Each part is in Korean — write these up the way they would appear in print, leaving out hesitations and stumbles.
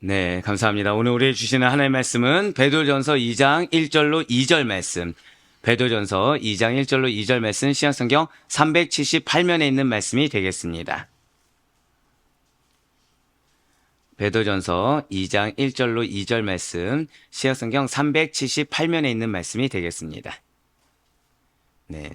네, 감사합니다. 오늘 우리 주시는 하나님의 말씀은 베드로전서 2장 1절로 2절 말씀. 베드로전서 2장 1절로 2절 말씀 신약성경 378면에 있는 말씀이 되겠습니다. 베드로전서 2장 1절로 2절 말씀 신약성경 378면에 있는 말씀이 되겠습니다. 네.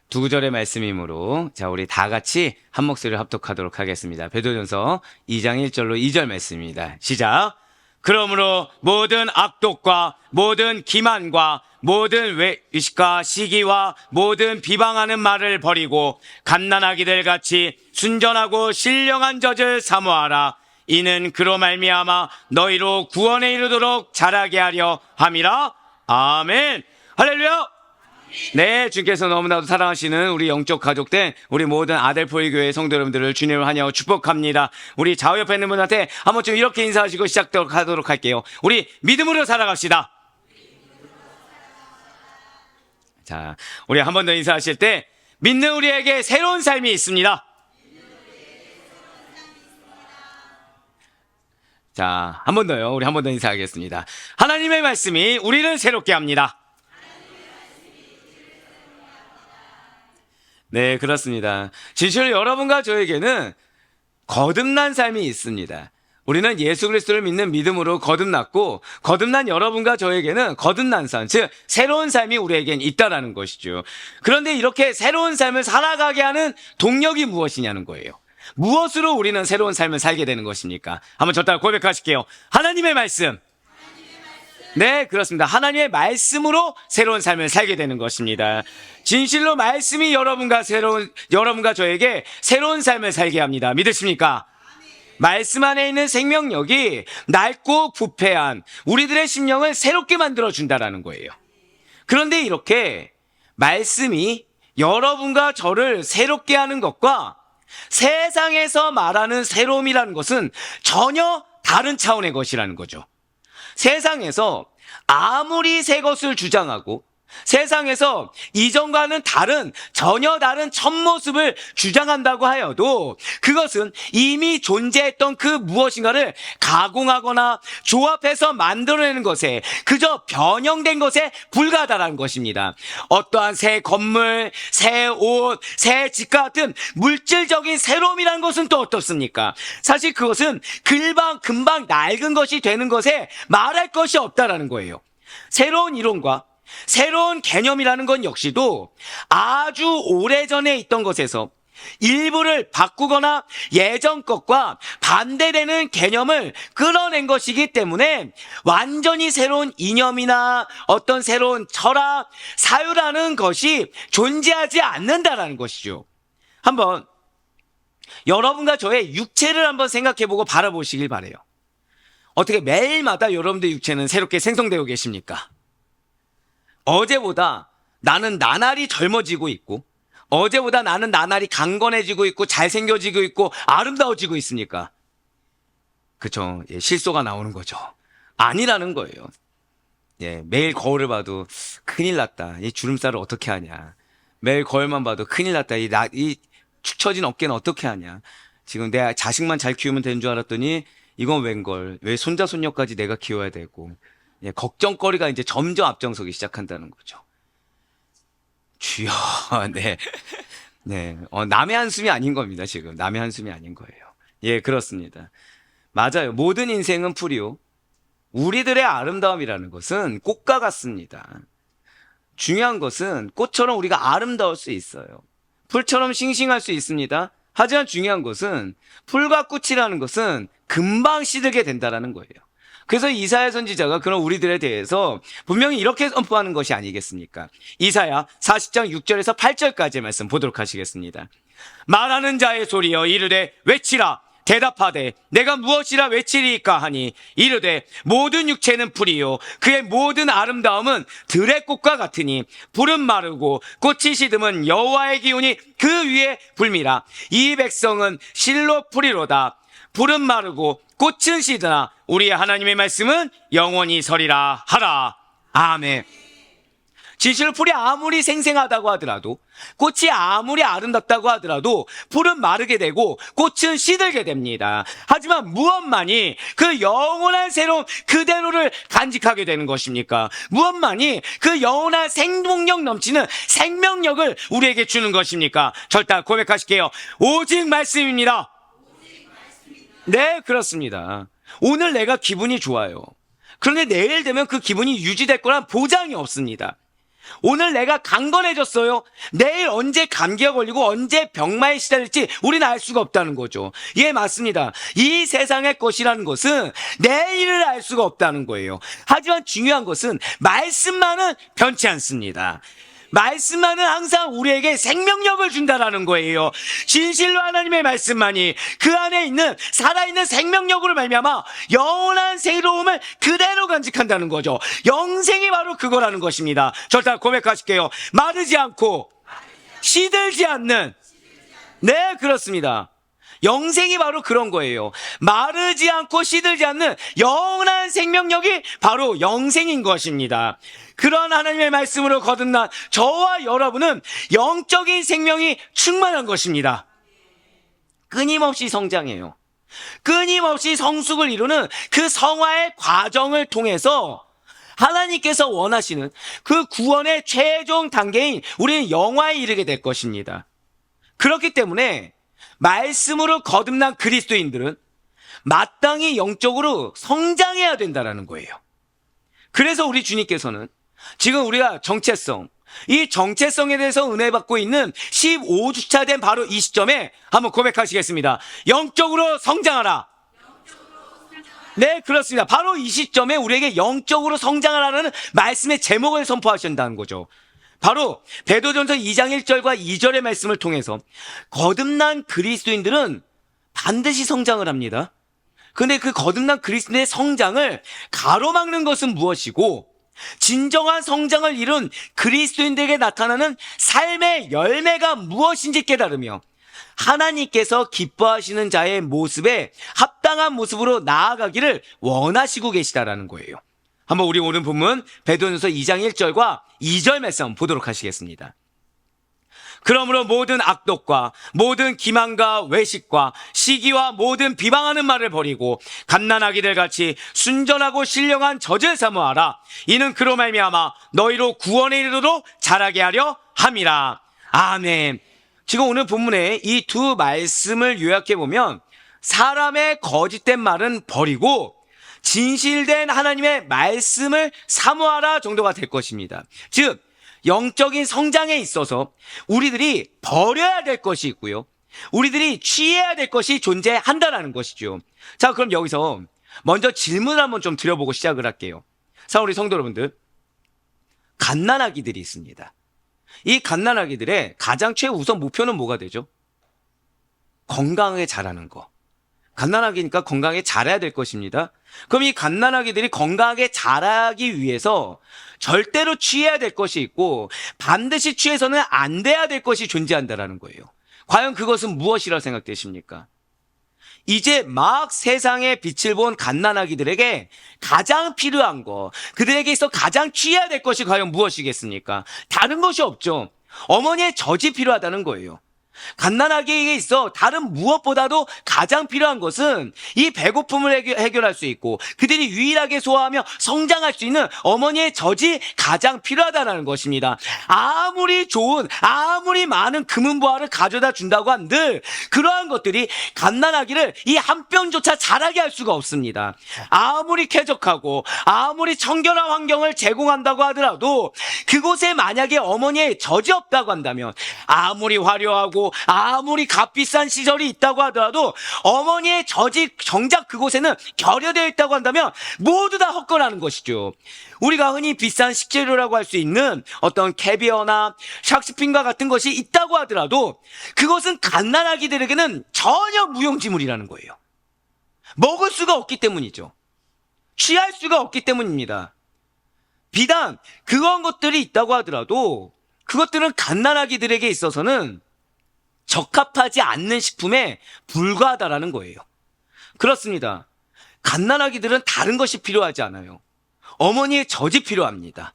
두 구절의 말씀이므로 자 우리 다 같이 한 목소리를 합독하도록 하겠습니다. 베드로전서 2장 1절로 2절 말씀입니다. 시작. 그러므로 모든 악독과 모든 기만과 모든 외식과 시기와 모든 비방하는 말을 버리고 갓난아기들 같이 순전하고 신령한 젖을 사모하라. 이는 그로 말미암아 너희로 구원에 이르도록 자라게 하려 함이라. 아멘. 할렐루야. 네, 주께서 너무나도 사랑하시는 우리 영적 가족된 우리 모든 아델포이 교회 성도 여러분들을 주님을 환영하고 축복합니다. 우리 좌우 옆에 있는 분한테 한 번쯤 이렇게 인사하시고 시작하도록 할게요. 우리 믿음으로 살아갑시다. 자, 우리 한 번 더 인사하실 때 믿는 우리에게 새로운 삶이 있습니다. 자, 한 번 더요. 우리 한 번 더 인사하겠습니다. 하나님의 말씀이 우리를 새롭게 합니다. 네, 그렇습니다. 진실로 여러분과 저에게는 거듭난 삶이 있습니다. 우리는 예수 그리스도를 믿는 믿음으로 거듭났고, 거듭난 여러분과 저에게는 거듭난 삶, 즉 새로운 삶이 우리에겐 있다라는 것이죠. 그런데 이렇게 새로운 삶을 살아가게 하는 동력이 무엇이냐는 거예요. 무엇으로 우리는 새로운 삶을 살게 되는 것입니까? 한번 저 따라 고백하실게요. 하나님의 말씀. 네, 그렇습니다. 하나님의 말씀으로 새로운 삶을 살게 되는 것입니다. 진실로 말씀이 여러분과 저에게 새로운 삶을 살게 합니다. 믿으십니까? 말씀 안에 있는 생명력이 낡고 부패한 우리들의 심령을 새롭게 만들어준다라는 거예요. 그런데 이렇게 말씀이 여러분과 저를 새롭게 하는 것과 세상에서 말하는 새로움이라는 것은 전혀 다른 차원의 것이라는 거죠. 세상에서 아무리 새 것을 주장하고 세상에서 이전과는 전혀 다른 첫 모습을 주장한다고 하여도 그것은 이미 존재했던 그 무엇인가를 가공하거나 조합해서 만들어내는 것에 그저 변형된 것에 불과하다는 것입니다. 어떠한 새 건물, 새 옷, 새 집과 같은 물질적인 새로움이라는 것은 또 어떻습니까? 사실 그것은 금방 낡은 것이 되는 것에 말할 것이 없다라는 거예요. 새로운 이론과 새로운 개념이라는 건 역시도 아주 오래전에 있던 것에서 일부를 바꾸거나 예전 것과 반대되는 개념을 끌어낸 것이기 때문에 완전히 새로운 이념이나 어떤 새로운 철학, 사유라는 것이 존재하지 않는다라는 것이죠. 한번 여러분과 저의 육체를 한번 생각해보고 바라보시길 바라요. 어떻게 매일마다 여러분들 육체는 새롭게 생성되고 계십니까? 어제보다 나는 나날이 젊어지고 있고 어제보다 나는 나날이 강건해지고 있고 잘생겨지고 있고 아름다워지고 있습니까? 그쵸? 예, 실소가 나오는 거죠. 아니라는 거예요. 예, 매일 거울을 봐도 큰일 났다. 이 주름살을 어떻게 하냐. 매일 거울만 봐도 큰일 났다. 이 축 처진 어깨는 어떻게 하냐. 지금 내 자식만 잘 키우면 되는 줄 알았더니 이건 웬걸. 왜 손자 손녀까지 내가 키워야 되고. 예, 걱정거리가 이제 점점 앞장서기 시작한다는 거죠. 주여, 네. 네. 남의 한숨이 아닌 겁니다, 지금. 남의 한숨이 아닌 거예요. 예, 그렇습니다. 맞아요. 모든 인생은 풀이요. 우리들의 아름다움이라는 것은 꽃과 같습니다. 중요한 것은 꽃처럼 우리가 아름다울 수 있어요. 풀처럼 싱싱할 수 있습니다. 하지만 중요한 것은 풀과 꽃이라는 것은 금방 시들게 된다는 거예요. 그래서 이사야 선지자가 그런 우리들에 대해서 분명히 이렇게 선포하는 것이 아니겠습니까? 이사야 40장 6절에서 8절까지의 말씀 보도록 하시겠습니다. 말하는 자의 소리여 이르되 외치라. 대답하되 내가 무엇이라 외치리이까 하니 이르되 모든 육체는 풀이요 그의 모든 아름다움은 들의 꽃과 같으니 풀은 마르고 꽃이 시듬은 여호와의 기운이 그 위에 불미라. 이 백성은 실로 풀이로다. 풀은 마르고 꽃은 시드나 우리의 하나님의 말씀은 영원히 서리라 하라. 아멘. 진실로 풀이 아무리 생생하다고 하더라도, 꽃이 아무리 아름답다고 하더라도 풀은 마르게 되고 꽃은 시들게 됩니다. 하지만 무엇만이 그 영원한 새로운 그대로를 간직하게 되는 것입니까? 무엇만이 그 영원한 생동력 넘치는 생명력을 우리에게 주는 것입니까? 절대 고백하실게요. 오직 말씀입니다. 네, 그렇습니다. 오늘 내가 기분이 좋아요. 그런데 내일 되면 그 기분이 유지될 거란 보장이 없습니다. 오늘 내가 강건해졌어요. 내일 언제 감기가 걸리고 언제 병마에 시달릴지 우리는 알 수가 없다는 거죠. 예, 맞습니다. 이 세상의 것이라는 것은 내일을 알 수가 없다는 거예요. 하지만 중요한 것은 말씀만은 변치 않습니다. 말씀만은 항상 우리에게 생명력을 준다라는 거예요. 진실로 하나님의 말씀만이 그 안에 있는 살아있는 생명력으로 말미암아 영원한 새로움을 그대로 간직한다는 거죠. 영생이 바로 그거라는 것입니다. 절대 고백하실게요. 마르지 않고 시들지 않는, 네, 그렇습니다. 영생이 바로 그런 거예요. 마르지 않고 시들지 않는 영원한 생명력이 바로 영생인 것입니다. 그런 하나님의 말씀으로 거듭난 저와 여러분은 영적인 생명이 충만한 것입니다. 끊임없이 성장해요. 끊임없이 성숙을 이루는 그 성화의 과정을 통해서 하나님께서 원하시는 그 구원의 최종 단계인 우리는 영화에 이르게 될 것입니다. 그렇기 때문에 말씀으로 거듭난 그리스도인들은 마땅히 영적으로 성장해야 된다는 거예요. 그래서 우리 주님께서는 지금 우리가 정체성, 이 정체성에 대해서 은혜 받고 있는 15주차 된 바로 이 시점에 한번 고백하시겠습니다. 영적으로 성장하라. 네, 그렇습니다. 바로 이 시점에 우리에게 영적으로 성장하라는 말씀의 제목을 선포하신다는 거죠. 바로 베드로전서 2장 1절과 2절의 말씀을 통해서 거듭난 그리스도인들은 반드시 성장을 합니다. 그런데 그 거듭난 그리스도인의 성장을 가로막는 것은 무엇이고, 진정한 성장을 이룬 그리스도인들에게 나타나는 삶의 열매가 무엇인지 깨달으며 하나님께서 기뻐하시는 자의 모습에 합당한 모습으로 나아가기를 원하시고 계시다라는 거예요. 한번 우리 오늘 본문 베드로전서 2장 1절과 2절 말씀 보도록 하시겠습니다. 그러므로 모든 악독과 모든 기만과 외식과 시기와 모든 비방하는 말을 버리고 갓난아기들 같이 순전하고 신령한 젖을 사모하라. 이는 그로 말미암아 너희로 구원에 이르도록 자라게 하려 함이라. 아멘. 지금 오늘 본문에 이 두 말씀을 요약해 보면 사람의 거짓된 말은 버리고 진실된 하나님의 말씀을 사모하라 정도가 될 것입니다. 즉 영적인 성장에 있어서 우리들이 버려야 될 것이 있고요, 우리들이 취해야 될 것이 존재한다라는 것이죠. 자, 그럼 여기서 먼저 질문을 한번 좀 드려보고 시작을 할게요. 자, 우리 성도 여러분들, 갓난아기들이 있습니다. 이 갓난아기들의 가장 최우선 목표는 뭐가 되죠? 건강하게 자라는 거. 갓난아기니까 건강하게 자라야 될 것입니다. 그럼 이 갓난아기들이 건강하게 자라기 위해서 절대로 취해야 될 것이 있고 반드시 취해서는 안 돼야 될 것이 존재한다라는 거예요. 과연 그것은 무엇이라고 생각되십니까? 이제 막 세상의 빛을 본 갓난아기들에게 가장 필요한 거, 그들에게 있어 가장 취해야 될 것이 과연 무엇이겠습니까? 다른 것이 없죠. 어머니의 젖이 필요하다는 거예요. 갓난아기에게 있어 다른 무엇보다도 가장 필요한 것은 이 배고픔을 해결할 수 있고 그들이 유일하게 소화하며 성장할 수 있는 어머니의 젖이 가장 필요하다는 것입니다. 아무리 좋은, 아무리 많은 금은보화를 가져다 준다고 한들 그러한 것들이 갓난아기를 이 한 뼘조차 자라게 할 수가 없습니다. 아무리 쾌적하고 아무리 청결한 환경을 제공한다고 하더라도 그곳에 만약에 어머니의 젖이 없다고 한다면, 아무리 화려하고 아무리 값비싼 시설이 있다고 하더라도 어머니의 젖이 정작 그곳에는 결여되어 있다고 한다면 모두 다 헛거라는 것이죠. 우리가 흔히 비싼 식재료라고 할 수 있는 어떤 캐비어나 샥스핀과 같은 것이 있다고 하더라도 그것은 갓난아기들에게는 전혀 무용지물이라는 거예요. 먹을 수가 없기 때문이죠. 취할 수가 없기 때문입니다. 비단 그런 것들이 있다고 하더라도 그것들은 갓난아기들에게 있어서는 적합하지 않는 식품에 불과하다라는 거예요. 그렇습니다. 갓난아기들은 다른 것이 필요하지 않아요. 어머니의 젖이 필요합니다.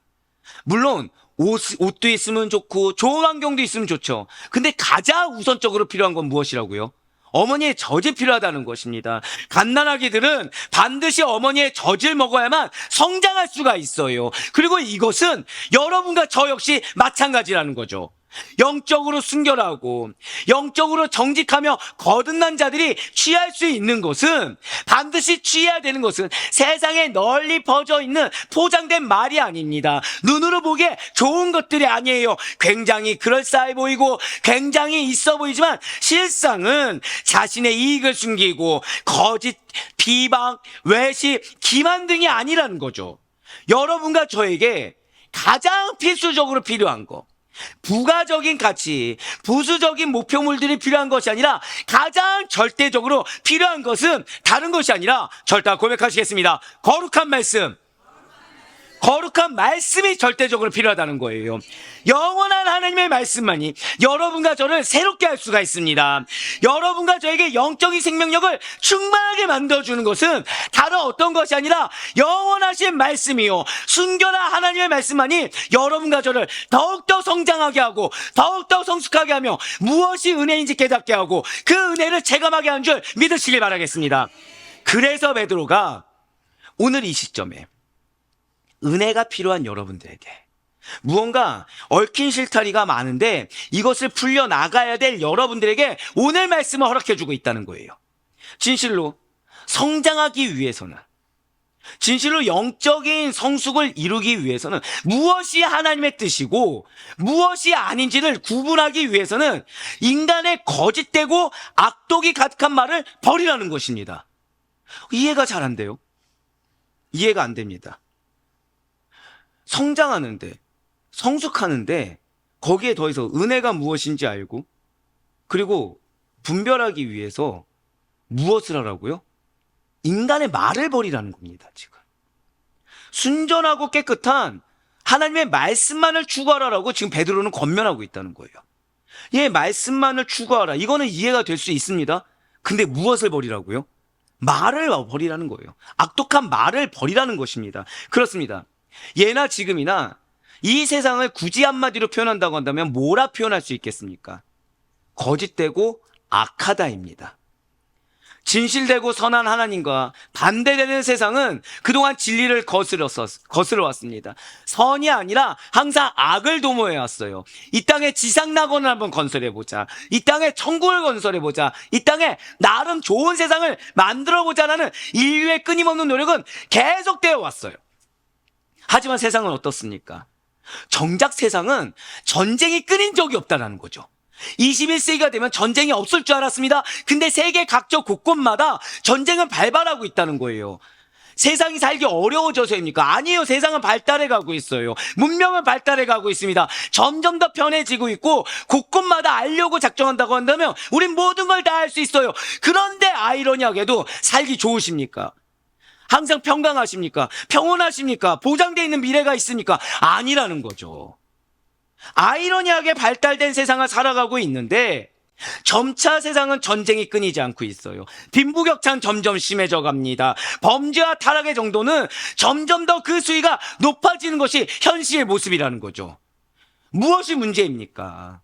물론 옷도 있으면 좋고 좋은 환경도 있으면 좋죠. 근데 가장 우선적으로 필요한 건 무엇이라고요? 어머니의 젖이 필요하다는 것입니다. 갓난아기들은 반드시 어머니의 젖을 먹어야만 성장할 수가 있어요. 그리고 이것은 여러분과 저 역시 마찬가지라는 거죠. 영적으로 순결하고 영적으로 정직하며 거듭난 자들이 취할 수 있는 것은, 반드시 취해야 되는 것은 세상에 널리 퍼져 있는 포장된 말이 아닙니다. 눈으로 보기에 좋은 것들이 아니에요. 굉장히 그럴싸해 보이고 굉장히 있어 보이지만 실상은 자신의 이익을 숨기고 거짓, 비방, 외식, 기만 등이 아니라는 거죠. 여러분과 저에게 가장 필수적으로 필요한 거, 부가적인 가치, 부수적인 목표물들이 필요한 것이 아니라 가장 절대적으로 필요한 것은 다른 것이 아니라, 절대 고백하시겠습니다. 거룩한 말씀. 거룩한 말씀이 절대적으로 필요하다는 거예요. 영원한 하나님의 말씀만이 여러분과 저를 새롭게 할 수가 있습니다. 여러분과 저에게 영적인 생명력을 충만하게 만들어주는 것은 다른 어떤 것이 아니라 영원하신 말씀이요, 순결한 하나님의 말씀만이 여러분과 저를 더욱더 성장하게 하고 더욱더 성숙하게 하며 무엇이 은혜인지 깨닫게 하고 그 은혜를 체감하게 하는 줄 믿으시길 바라겠습니다. 그래서 베드로가 오늘 이 시점에 은혜가 필요한 여러분들에게, 무언가 얽힌 실타리가 많은데 이것을 풀려나가야 될 여러분들에게 오늘 말씀을 허락해주고 있다는 거예요. 진실로 성장하기 위해서는, 진실로 영적인 성숙을 이루기 위해서는 무엇이 하나님의 뜻이고 무엇이 아닌지를 구분하기 위해서는 인간의 거짓되고 악독이 가득한 말을 버리라는 것입니다. 이해가 잘 안 돼요. 이해가 안 됩니다. 성장하는데, 성숙하는데 거기에 더해서 은혜가 무엇인지 알고, 그리고 분별하기 위해서 무엇을 하라고요? 인간의 말을 버리라는 겁니다. 지금 순전하고 깨끗한 하나님의 말씀만을 추구하라고 지금 베드로는 권면하고 있다는 거예요. 예, 말씀만을 추구하라, 이거는 이해가 될 수 있습니다. 근데 무엇을 버리라고요? 말을 버리라는 거예요. 악독한 말을 버리라는 것입니다. 그렇습니다. 예나 지금이나 이 세상을 굳이 한마디로 표현한다고 한다면 뭐라 표현할 수 있겠습니까? 거짓되고 악하다입니다. 진실되고 선한 하나님과 반대되는 세상은 그동안 진리를 거스러 왔습니다. 선이 아니라 항상 악을 도모해 왔어요. 이 땅에 지상낙원을 한번 건설해보자, 이 땅에 천국을 건설해보자, 이 땅에 나름 좋은 세상을 만들어보자라는 인류의 끊임없는 노력은 계속되어 왔어요. 하지만 세상은 어떻습니까? 정작 세상은 전쟁이 끊인 적이 없다는 거죠. 21세기가 되면 전쟁이 없을 줄 알았습니다. 근데 세계 각처 곳곳마다 전쟁은 발발하고 있다는 거예요. 세상이 살기 어려워져서입니까? 아니에요. 세상은 발달해 가고 있어요. 문명은 발달해 가고 있습니다. 점점 더 편해지고 있고 곳곳마다 알려고 작정한다고 한다면 우린 모든 걸 다 할 수 있어요. 그런데 아이러니하게도 살기 좋으십니까? 항상 평강하십니까? 평온하십니까? 보장되어 있는 미래가 있습니까? 아니라는 거죠. 아이러니하게 발달된 세상을 살아가고 있는데 점차 세상은 전쟁이 끊이지 않고 있어요. 빈부격차는 점점 심해져 갑니다. 범죄와 타락의 정도는 점점 더 그 수위가 높아지는 것이 현실의 모습이라는 거죠. 무엇이 문제입니까?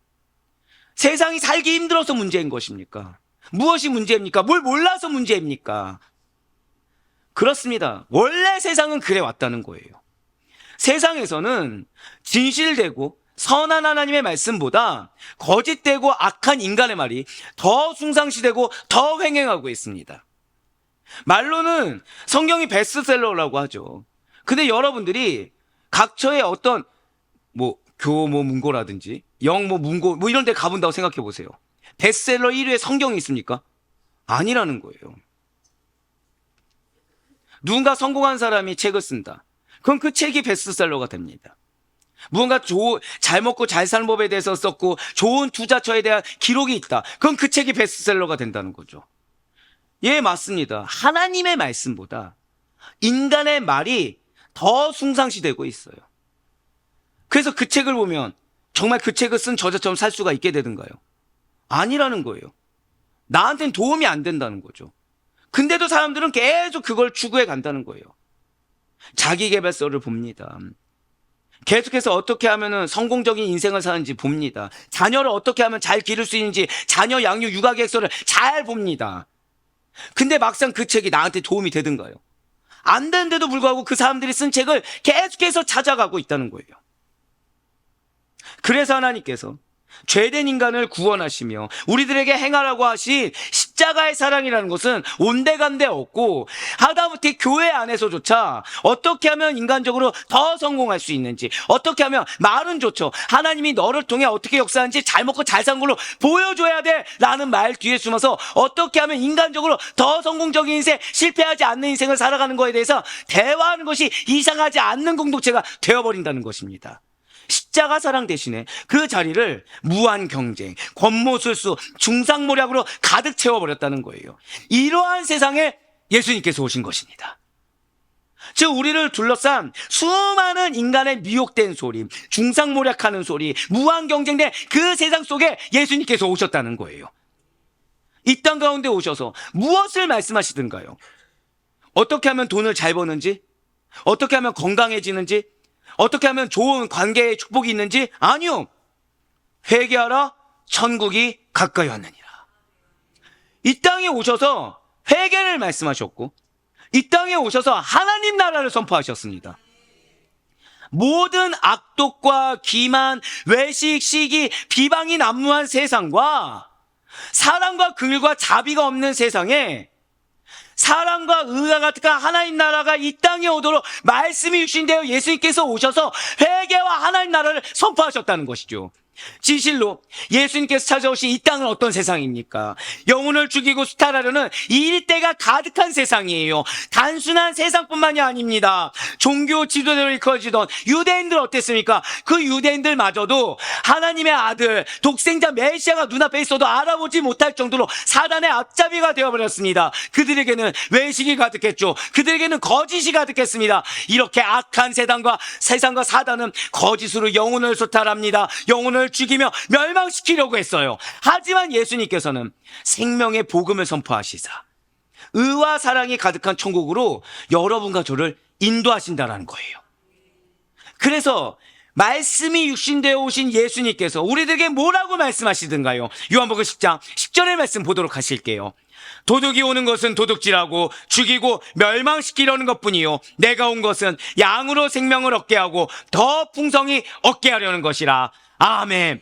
세상이 살기 힘들어서 문제인 것입니까? 무엇이 문제입니까? 뭘 몰라서 문제입니까? 그렇습니다. 원래 세상은 그래 왔다는 거예요. 세상에서는 진실되고 선한 하나님의 말씀보다 거짓되고 악한 인간의 말이 더 숭상시되고 더 횡행하고 있습니다. 말로는 성경이 베스트셀러라고 하죠. 근데 여러분들이 각처의 어떤 교모 문고라든지 영모 문고 이런 데 가본다고 생각해 보세요. 베스트셀러 1위에 성경이 있습니까? 아니라는 거예요. 누군가 성공한 사람이 책을 쓴다. 그럼 그 책이 베스트셀러가 됩니다. 무언가 잘 먹고 잘 사는 법에 대해서 썼고 좋은 투자처에 대한 기록이 있다. 그럼 그 책이 베스트셀러가 된다는 거죠. 예, 맞습니다. 하나님의 말씀보다 인간의 말이 더 숭상시되고 있어요. 그래서 그 책을 보면 정말 그 책을 쓴 저자처럼 살 수가 있게 되던가요? 아니라는 거예요. 나한테는 도움이 안 된다는 거죠. 근데도 사람들은 계속 그걸 추구해 간다는 거예요. 자기계발서를 봅니다. 계속해서 어떻게 하면 성공적인 인생을 사는지 봅니다. 자녀를 어떻게 하면 잘 기를 수 있는지 자녀 양육 육아 계획서를 잘 봅니다. 근데 막상 그 책이 나한테 도움이 되든가요? 안 되는데도 불구하고 그 사람들이 쓴 책을 계속해서 찾아가고 있다는 거예요. 그래서 하나님께서 죄된 인간을 구원하시며 우리들에게 행하라고 하신 십자가의 사랑이라는 것은 온데간데 없고, 하다못해 교회 안에서조차 어떻게 하면 인간적으로 더 성공할 수 있는지, 어떻게 하면 말은 좋죠, 하나님이 너를 통해 어떻게 역사하는지 잘 먹고 잘 산 걸로 보여줘야 돼 라는 말 뒤에 숨어서 어떻게 하면 인간적으로 더 성공적인 인생, 실패하지 않는 인생을 살아가는 거에 대해서 대화하는 것이 이상하지 않는 공동체가 되어버린다는 것입니다. 십자가 사랑 대신에 그 자리를 무한 경쟁, 권모술수, 중상모략으로 가득 채워버렸다는 거예요. 이러한 세상에 예수님께서 오신 것입니다. 즉 우리를 둘러싼 수많은 인간의 미혹된 소리, 중상모략하는 소리, 무한 경쟁된 그 세상 속에 예수님께서 오셨다는 거예요. 이 땅 가운데 오셔서 무엇을 말씀하시던가요? 어떻게 하면 돈을 잘 버는지? 어떻게 하면 건강해지는지? 어떻게 하면 좋은 관계의 축복이 있는지? 아니요. 회개하라, 천국이 가까이 왔느니라. 이 땅에 오셔서 회개를 말씀하셨고, 이 땅에 오셔서 하나님 나라를 선포하셨습니다. 모든 악독과 기만, 외식, 시기, 비방이 난무한 세상과 사랑과 긍휼과 자비가 없는 세상에 사랑과 의가 같은 하나님 나라가 이 땅에 오도록 말씀이 유신되어 예수님께서 오셔서 회개와 하나님 나라를 선포하셨다는 것이죠. 진실로 예수님께서 찾아오신 이 땅은 어떤 세상입니까? 영혼을 죽이고 수탈하려는 일대가 가득한 세상이에요. 단순한 세상뿐만이 아닙니다. 종교 지도자로 이끌어지던 유대인들 어땠습니까? 그 유대인들마저도 하나님의 아들 독생자 메시아가 눈앞에 있어도 알아보지 못할 정도로 사단의 앞잡이가 되어버렸습니다. 그들에게는 외식이 가득했죠. 그들에게는 거짓이 가득했습니다. 이렇게 악한 세상과 사단은 거짓으로 영혼을 수탈합니다. 영혼을 죽이며 멸망시키려고 했어요. 하지만 예수님께서는 생명의 복음을 선포하시사 의와 사랑이 가득한 천국으로 여러분과 저를 인도하신다는 거예요. 그래서 말씀이 육신되어 오신 예수님께서 우리들에게 뭐라고 말씀하시던가요? 요한복음 10장 10절의 말씀 보도록 하실게요. 도둑이 오는 것은 도둑질하고 죽이고 멸망시키려는 것뿐이요 내가 온 것은 양으로 생명을 얻게 하고 더 풍성히 얻게 하려는 것이라. 아멘.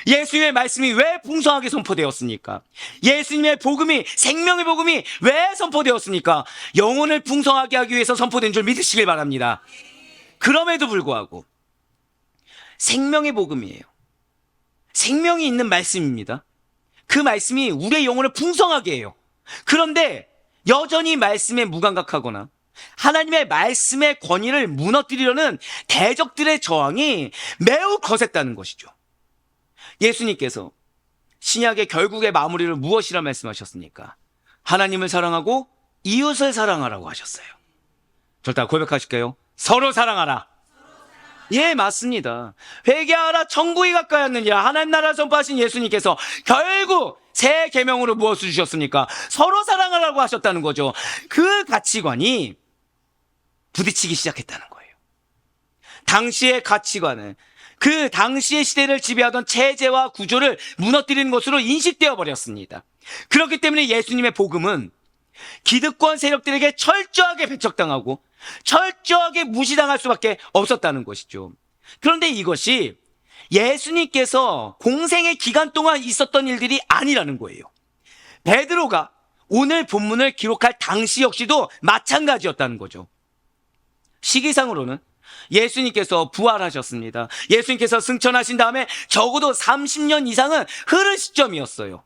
예수님의 말씀이 왜 풍성하게 선포되었습니까? 예수님의 복음이, 생명의 복음이 왜 선포되었습니까? 영혼을 풍성하게 하기 위해서 선포된 줄 믿으시길 바랍니다. 그럼에도 불구하고 생명의 복음이에요. 생명이 있는 말씀입니다. 그 말씀이 우리의 영혼을 풍성하게 해요. 그런데 여전히 말씀에 무감각하거나 하나님의 말씀의 권위를 무너뜨리려는 대적들의 저항이 매우 거셌다는 것이죠. 예수님께서 신약의 결국의 마무리를 무엇이라 말씀하셨습니까? 하나님을 사랑하고 이웃을 사랑하라고 하셨어요. 절대 고백하실까요? 서로 사랑하라. 예, 맞습니다. 회개하라, 천국이 가까이 왔느니라. 하나님 나라를 선포하신 예수님께서 결국 새 계명으로 무엇을 주셨습니까? 서로 사랑하라고 하셨다는 거죠. 그 가치관이 부딪히기 시작했다는 거예요. 당시의 가치관은 그 당시의 시대를 지배하던 체제와 구조를 무너뜨리는 것으로 인식되어 버렸습니다. 그렇기 때문에 예수님의 복음은 기득권 세력들에게 철저하게 배척당하고 철저하게 무시당할 수밖에 없었다는 것이죠. 그런데 이것이 예수님께서 공생의 기간 동안 있었던 일들이 아니라는 거예요. 베드로가 오늘 본문을 기록할 당시 역시도 마찬가지였다는 거죠. 시기상으로는 예수님께서 부활하셨습니다. 예수님께서 승천하신 다음에 적어도 30년 이상은 흐른 시점이었어요.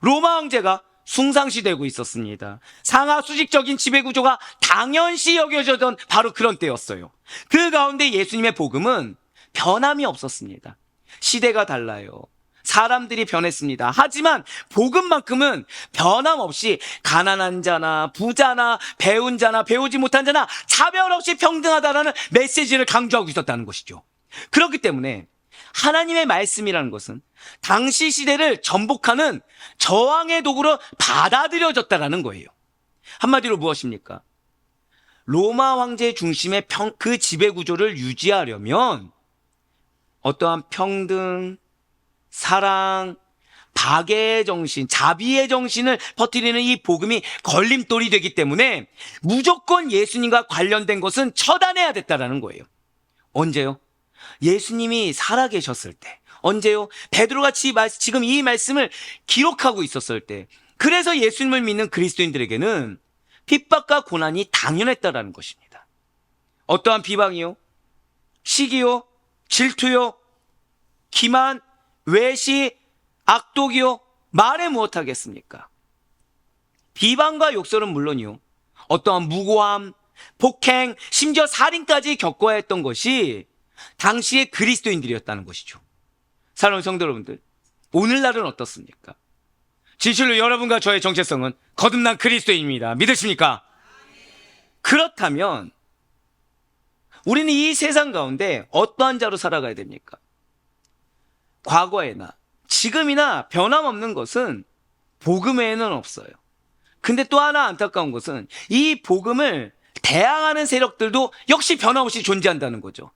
로마 황제가 숭상시되고 있었습니다. 상하 수직적인 지배구조가 당연시 여겨졌던 바로 그런 때였어요. 그 가운데 예수님의 복음은 변함이 없었습니다. 시대가 달라요. 사람들이 변했습니다. 하지만 복음만큼은 변함없이 가난한 자나 부자나 배운 자나 배우지 못한 자나 차별 없이 평등하다라는 메시지를 강조하고 있었다는 것이죠. 그렇기 때문에 하나님의 말씀이라는 것은 당시 시대를 전복하는 저항의 도구로 받아들여졌다라는 거예요. 한마디로 무엇입니까? 로마 황제 중심의 그 지배구조를 유지하려면 어떠한 평등, 사랑, 박애의 정신, 자비의 정신을 퍼뜨리는 이 복음이 걸림돌이 되기 때문에 무조건 예수님과 관련된 것은 처단해야 됐다라는 거예요. 언제요? 예수님이 살아계셨을 때. 언제요? 베드로같이 지금 이 말씀을 기록하고 있었을 때. 그래서 예수님을 믿는 그리스도인들에게는 핍박과 고난이 당연했다라는 것입니다. 어떠한 비방이요? 시기요? 질투요? 기만? 외시? 악독이요? 말해 무엇하겠습니까? 비방과 욕설은 물론이요. 어떠한 무고함, 폭행, 심지어 살인까지 겪어야 했던 것이 당시의 그리스도인들이었다는 것이죠. 사랑하는 성도 여러분들, 오늘날은 어떻습니까? 진실로 여러분과 저의 정체성은 거듭난 그리스도인입니다. 믿으십니까? 그렇다면 우리는 이 세상 가운데 어떠한 자로 살아가야 됩니까? 과거에나 지금이나 변함없는 것은 복음 외에는 없어요. 근데 또 하나 안타까운 것은 이 복음을 대항하는 세력들도 역시 변함없이 존재한다는 거죠.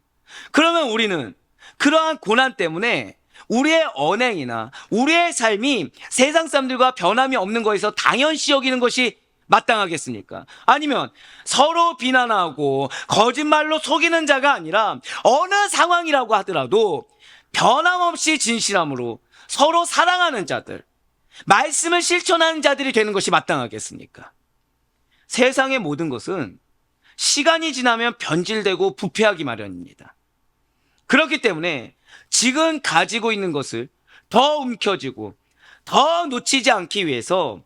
그러면 우리는 그러한 고난 때문에 우리의 언행이나 우리의 삶이 세상 사람들과 변함이 없는 것에서 당연시 여기는 것이 마땅하겠습니까? 아니면 서로 비난하고 거짓말로 속이는 자가 아니라 어느 상황이라고 하더라도 변함없이 진실함으로 서로 사랑하는 자들, 말씀을 실천하는 자들이 되는 것이 마땅하겠습니까? 세상의 모든 것은 시간이 지나면 변질되고 부패하기 마련입니다. 그렇기 때문에 지금 가지고 있는 것을 더 움켜쥐고 더 놓치지 않기 위해서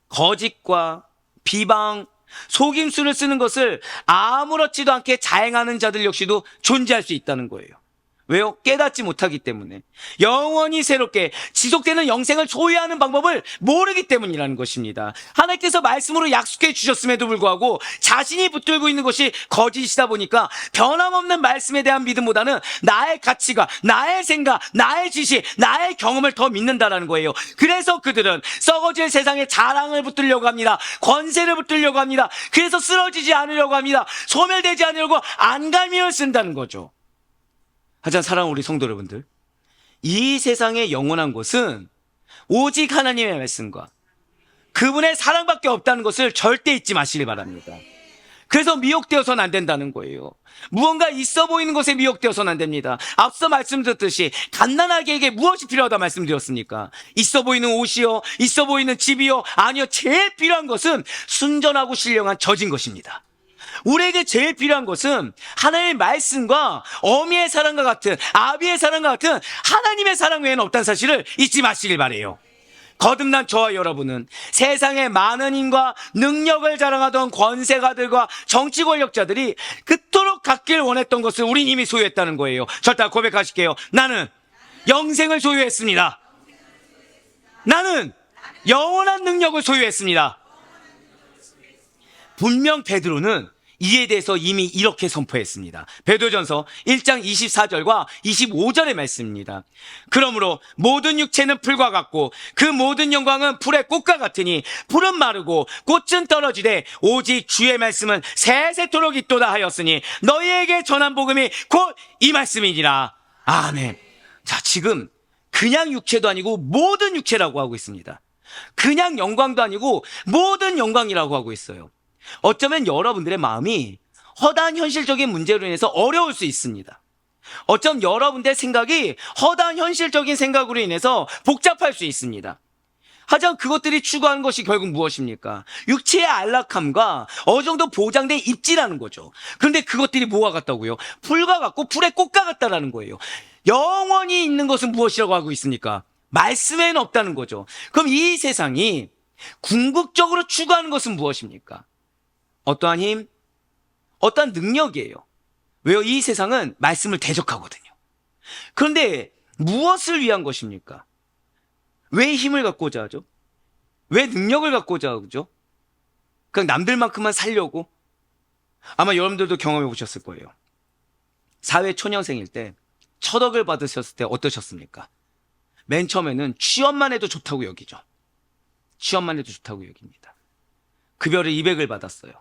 거짓과 비방, 속임수를 쓰는 것을 아무렇지도 않게 자행하는 자들 역시도 존재할 수 있다는 거예요. 왜요? 깨닫지 못하기 때문에. 영원히 새롭게 지속되는 영생을 소유하는 방법을 모르기 때문이라는 것입니다. 하나님께서 말씀으로 약속해 주셨음에도 불구하고 자신이 붙들고 있는 것이 거짓이다 보니까 변함없는 말씀에 대한 믿음보다는 나의 가치가, 나의 생각, 나의 지식, 나의 경험을 더 믿는다라는 거예요. 그래서 그들은 썩어질 세상에 자랑을 붙들려고 합니다. 권세를 붙들려고 합니다. 그래서 쓰러지지 않으려고 합니다. 소멸되지 않으려고 안간힘을 쓴다는 거죠. 하지만 사랑하는 우리 성도 여러분들, 이 세상의 영원한 것은 오직 하나님의 말씀과 그분의 사랑밖에 없다는 것을 절대 잊지 마시길 바랍니다. 그래서 미혹되어서는 안 된다는 거예요. 무언가 있어 보이는 것에 미혹되어서는 안 됩니다. 앞서 말씀드렸듯이 갓난아기에게 무엇이 필요하다 말씀드렸습니까? 있어 보이는 옷이요, 있어 보이는 집이요, 아니요, 제일 필요한 것은 순전하고 신령한 젖인 것입니다. 우리에게 제일 필요한 것은 하나님의 말씀과 어미의 사랑과 같은, 아비의 사랑과 같은 하나님의 사랑 외에는 없다는 사실을 잊지 마시길 바라요. 거듭난 저와 여러분은 세상의 많은 힘과 능력을 자랑하던 권세가들과 정치 권력자들이 그토록 갖길 원했던 것을 우린 이미 소유했다는 거예요. 절대 고백하실게요. 나는 영생을 소유했습니다. 나는 영원한 능력을 소유했습니다. 분명 베드로는 이에 대해서 이미 이렇게 선포했습니다. 베드로전서 1장 24절과 25절의 말씀입니다. 그러므로 모든 육체는 풀과 같고 그 모든 영광은 풀의 꽃과 같으니 풀은 마르고 꽃은 떨어지되 오직 주의 말씀은 세세토록 있도다 하였으니 너희에게 전한 복음이 곧 이 말씀이니라. 아멘. 자, 지금 그냥 육체도 아니고 모든 육체라고 하고 있습니다. 그냥 영광도 아니고 모든 영광이라고 하고 있어요. 어쩌면 여러분들의 마음이 허다한 현실적인 문제로 인해서 어려울 수 있습니다. 어쩌면 여러분들의 생각이 허다한 현실적인 생각으로 인해서 복잡할 수 있습니다. 하지만 그것들이 추구하는 것이 결국 무엇입니까? 육체의 안락함과 어느 정도 보장된 입지라는 거죠. 그런데 그것들이 뭐와 같다고요? 풀과 같고 풀의 꽃과 같다라는 거예요. 영원히 있는 것은 무엇이라고 하고 있습니까? 말씀에는 없다는 거죠. 그럼 이 세상이 궁극적으로 추구하는 것은 무엇입니까? 어떠한 힘? 어떠한 능력이에요. 왜요? 이 세상은 말씀을 대적하거든요. 그런데 무엇을 위한 것입니까? 왜 힘을 갖고자 하죠? 왜 능력을 갖고자 하죠? 그냥 남들만큼만 살려고? 아마 여러분들도 경험해 보셨을 거예요. 사회 초년생일 때 첫억을 받으셨을 때 어떠셨습니까? 맨 처음에는 취업만 해도 좋다고 여기죠. 취업만 해도 좋다고 여깁니다. 급여를 200을 받았어요.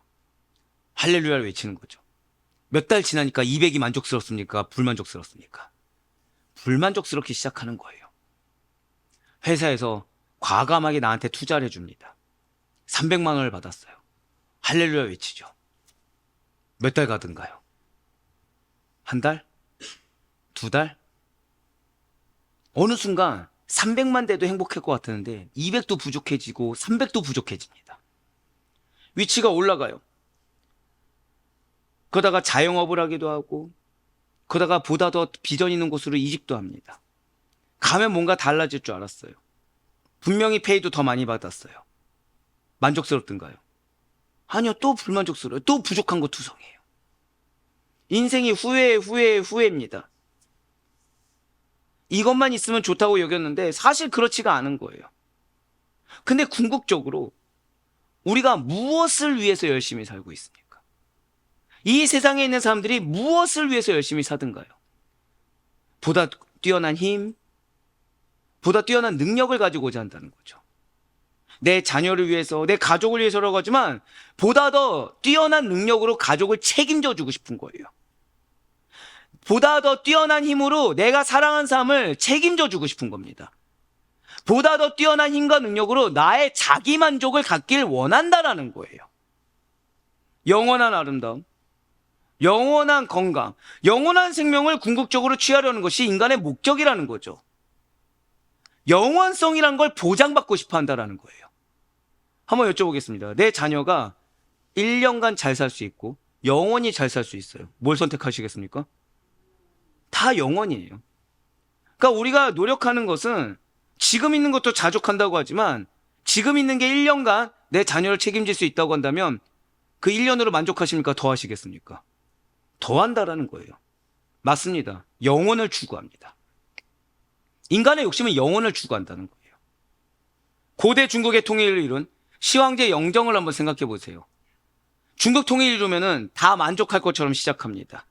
할렐루야를 외치는 거죠. 몇 달 지나니까 200이 만족스럽습니까? 불만족스럽습니까? 불만족스럽게 시작하는 거예요. 회사에서 과감하게 나한테 투자를 해줍니다. 300만 원을 받았어요. 할렐루야 외치죠. 몇 달 가든가요? 한 달? 두 달? 어느 순간 300만 대도 행복할 것 같았는데 200도 부족해지고 300도 부족해집니다. 위치가 올라가요. 그러다가 자영업을 하기도 하고 그러다가 보다 더 비전 있는 곳으로 이직도 합니다. 가면 뭔가 달라질 줄 알았어요. 분명히 페이도 더 많이 받았어요. 만족스럽던가요? 아니요, 또 불만족스러워요. 또 부족한 거 투성이에요. 인생이 후회입니다. 이것만 있으면 좋다고 여겼는데 사실 그렇지가 않은 거예요. 근데 궁극적으로 우리가 무엇을 위해서 열심히 살고 있습니까? 이 세상에 있는 사람들이 무엇을 위해서 열심히 사든가요? 보다 뛰어난 힘, 보다 뛰어난 능력을 가지고자 한다는 거죠. 내 자녀를 위해서, 내 가족을 위해서라고 하지만 보다 더 뛰어난 능력으로 가족을 책임져 주고 싶은 거예요. 보다 더 뛰어난 힘으로 내가 사랑하는 사람을 책임져 주고 싶은 겁니다. 보다 더 뛰어난 힘과 능력으로 나의 자기 만족을 갖길 원한다라는 거예요. 영원한 아름다움, 영원한 건강, 영원한 생명을 궁극적으로 취하려는 것이 인간의 목적이라는 거죠. 영원성이란 걸 보장받고 싶어 한다라는 거예요. 한번 여쭤보겠습니다. 내 자녀가 1년간 잘 살 수 있고 영원히 잘 살 수 있어요. 뭘 선택하시겠습니까? 다 영원이에요. 그러니까 우리가 노력하는 것은 지금 있는 것도 자족한다고 하지만 지금 있는 게 1년간 내 자녀를 책임질 수 있다고 한다면 그 1년으로 만족하십니까? 더 하시겠습니까? 더 한다라는 거예요. 맞습니다. 영원을 추구합니다. 인간의 욕심은 영원을 추구한다는 거예요. 고대 중국의 통일을 이룬 시황제 영정을 한번 생각해 보세요. 중국 통일을 이루면은 다 만족할 것처럼 시작합니다.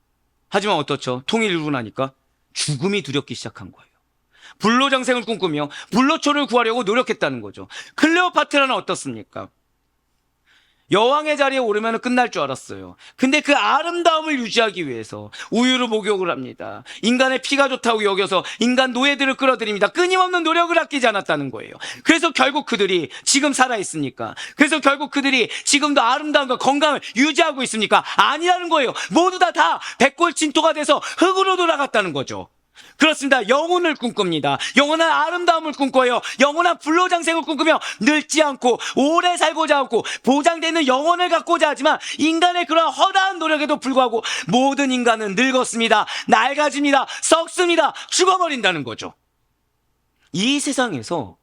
하지만 어떻죠? 통일을 이루고 나니까 죽음이 두렵기 시작한 거예요. 불로장생을 꿈꾸며 불로초를 구하려고 노력했다는 거죠. 클레오파트라는 어떻습니까? 여왕의 자리에 오르면 끝날 줄 알았어요. 근데 그 아름다움을 유지하기 위해서 우유를 목욕을 합니다. 인간의 피가 좋다고 여겨서 인간 노예들을 끌어들입니다. 끊임없는 노력을 아끼지 않았다는 거예요. 그래서 결국 그들이 지금 살아있습니까? 그래서 결국 그들이 지금도 아름다움과 건강을 유지하고 있습니까? 아니라는 거예요. 모두 다 백골진토가 돼서 흙으로 돌아갔다는 거죠. 그렇습니다. 영혼을 꿈꿉니다. 영원한 아름다움을 꿈꿔요. 영원한 불로장생을 꿈꾸며 늙지 않고 오래 살고자 하고 보장되는 영혼을 갖고자 하지만 인간의 그런 허다한 노력에도 불구하고 모든 인간은 늙었습니다. 낡아집니다. 썩습니다. 죽어버린다는 거죠. 이 세상에서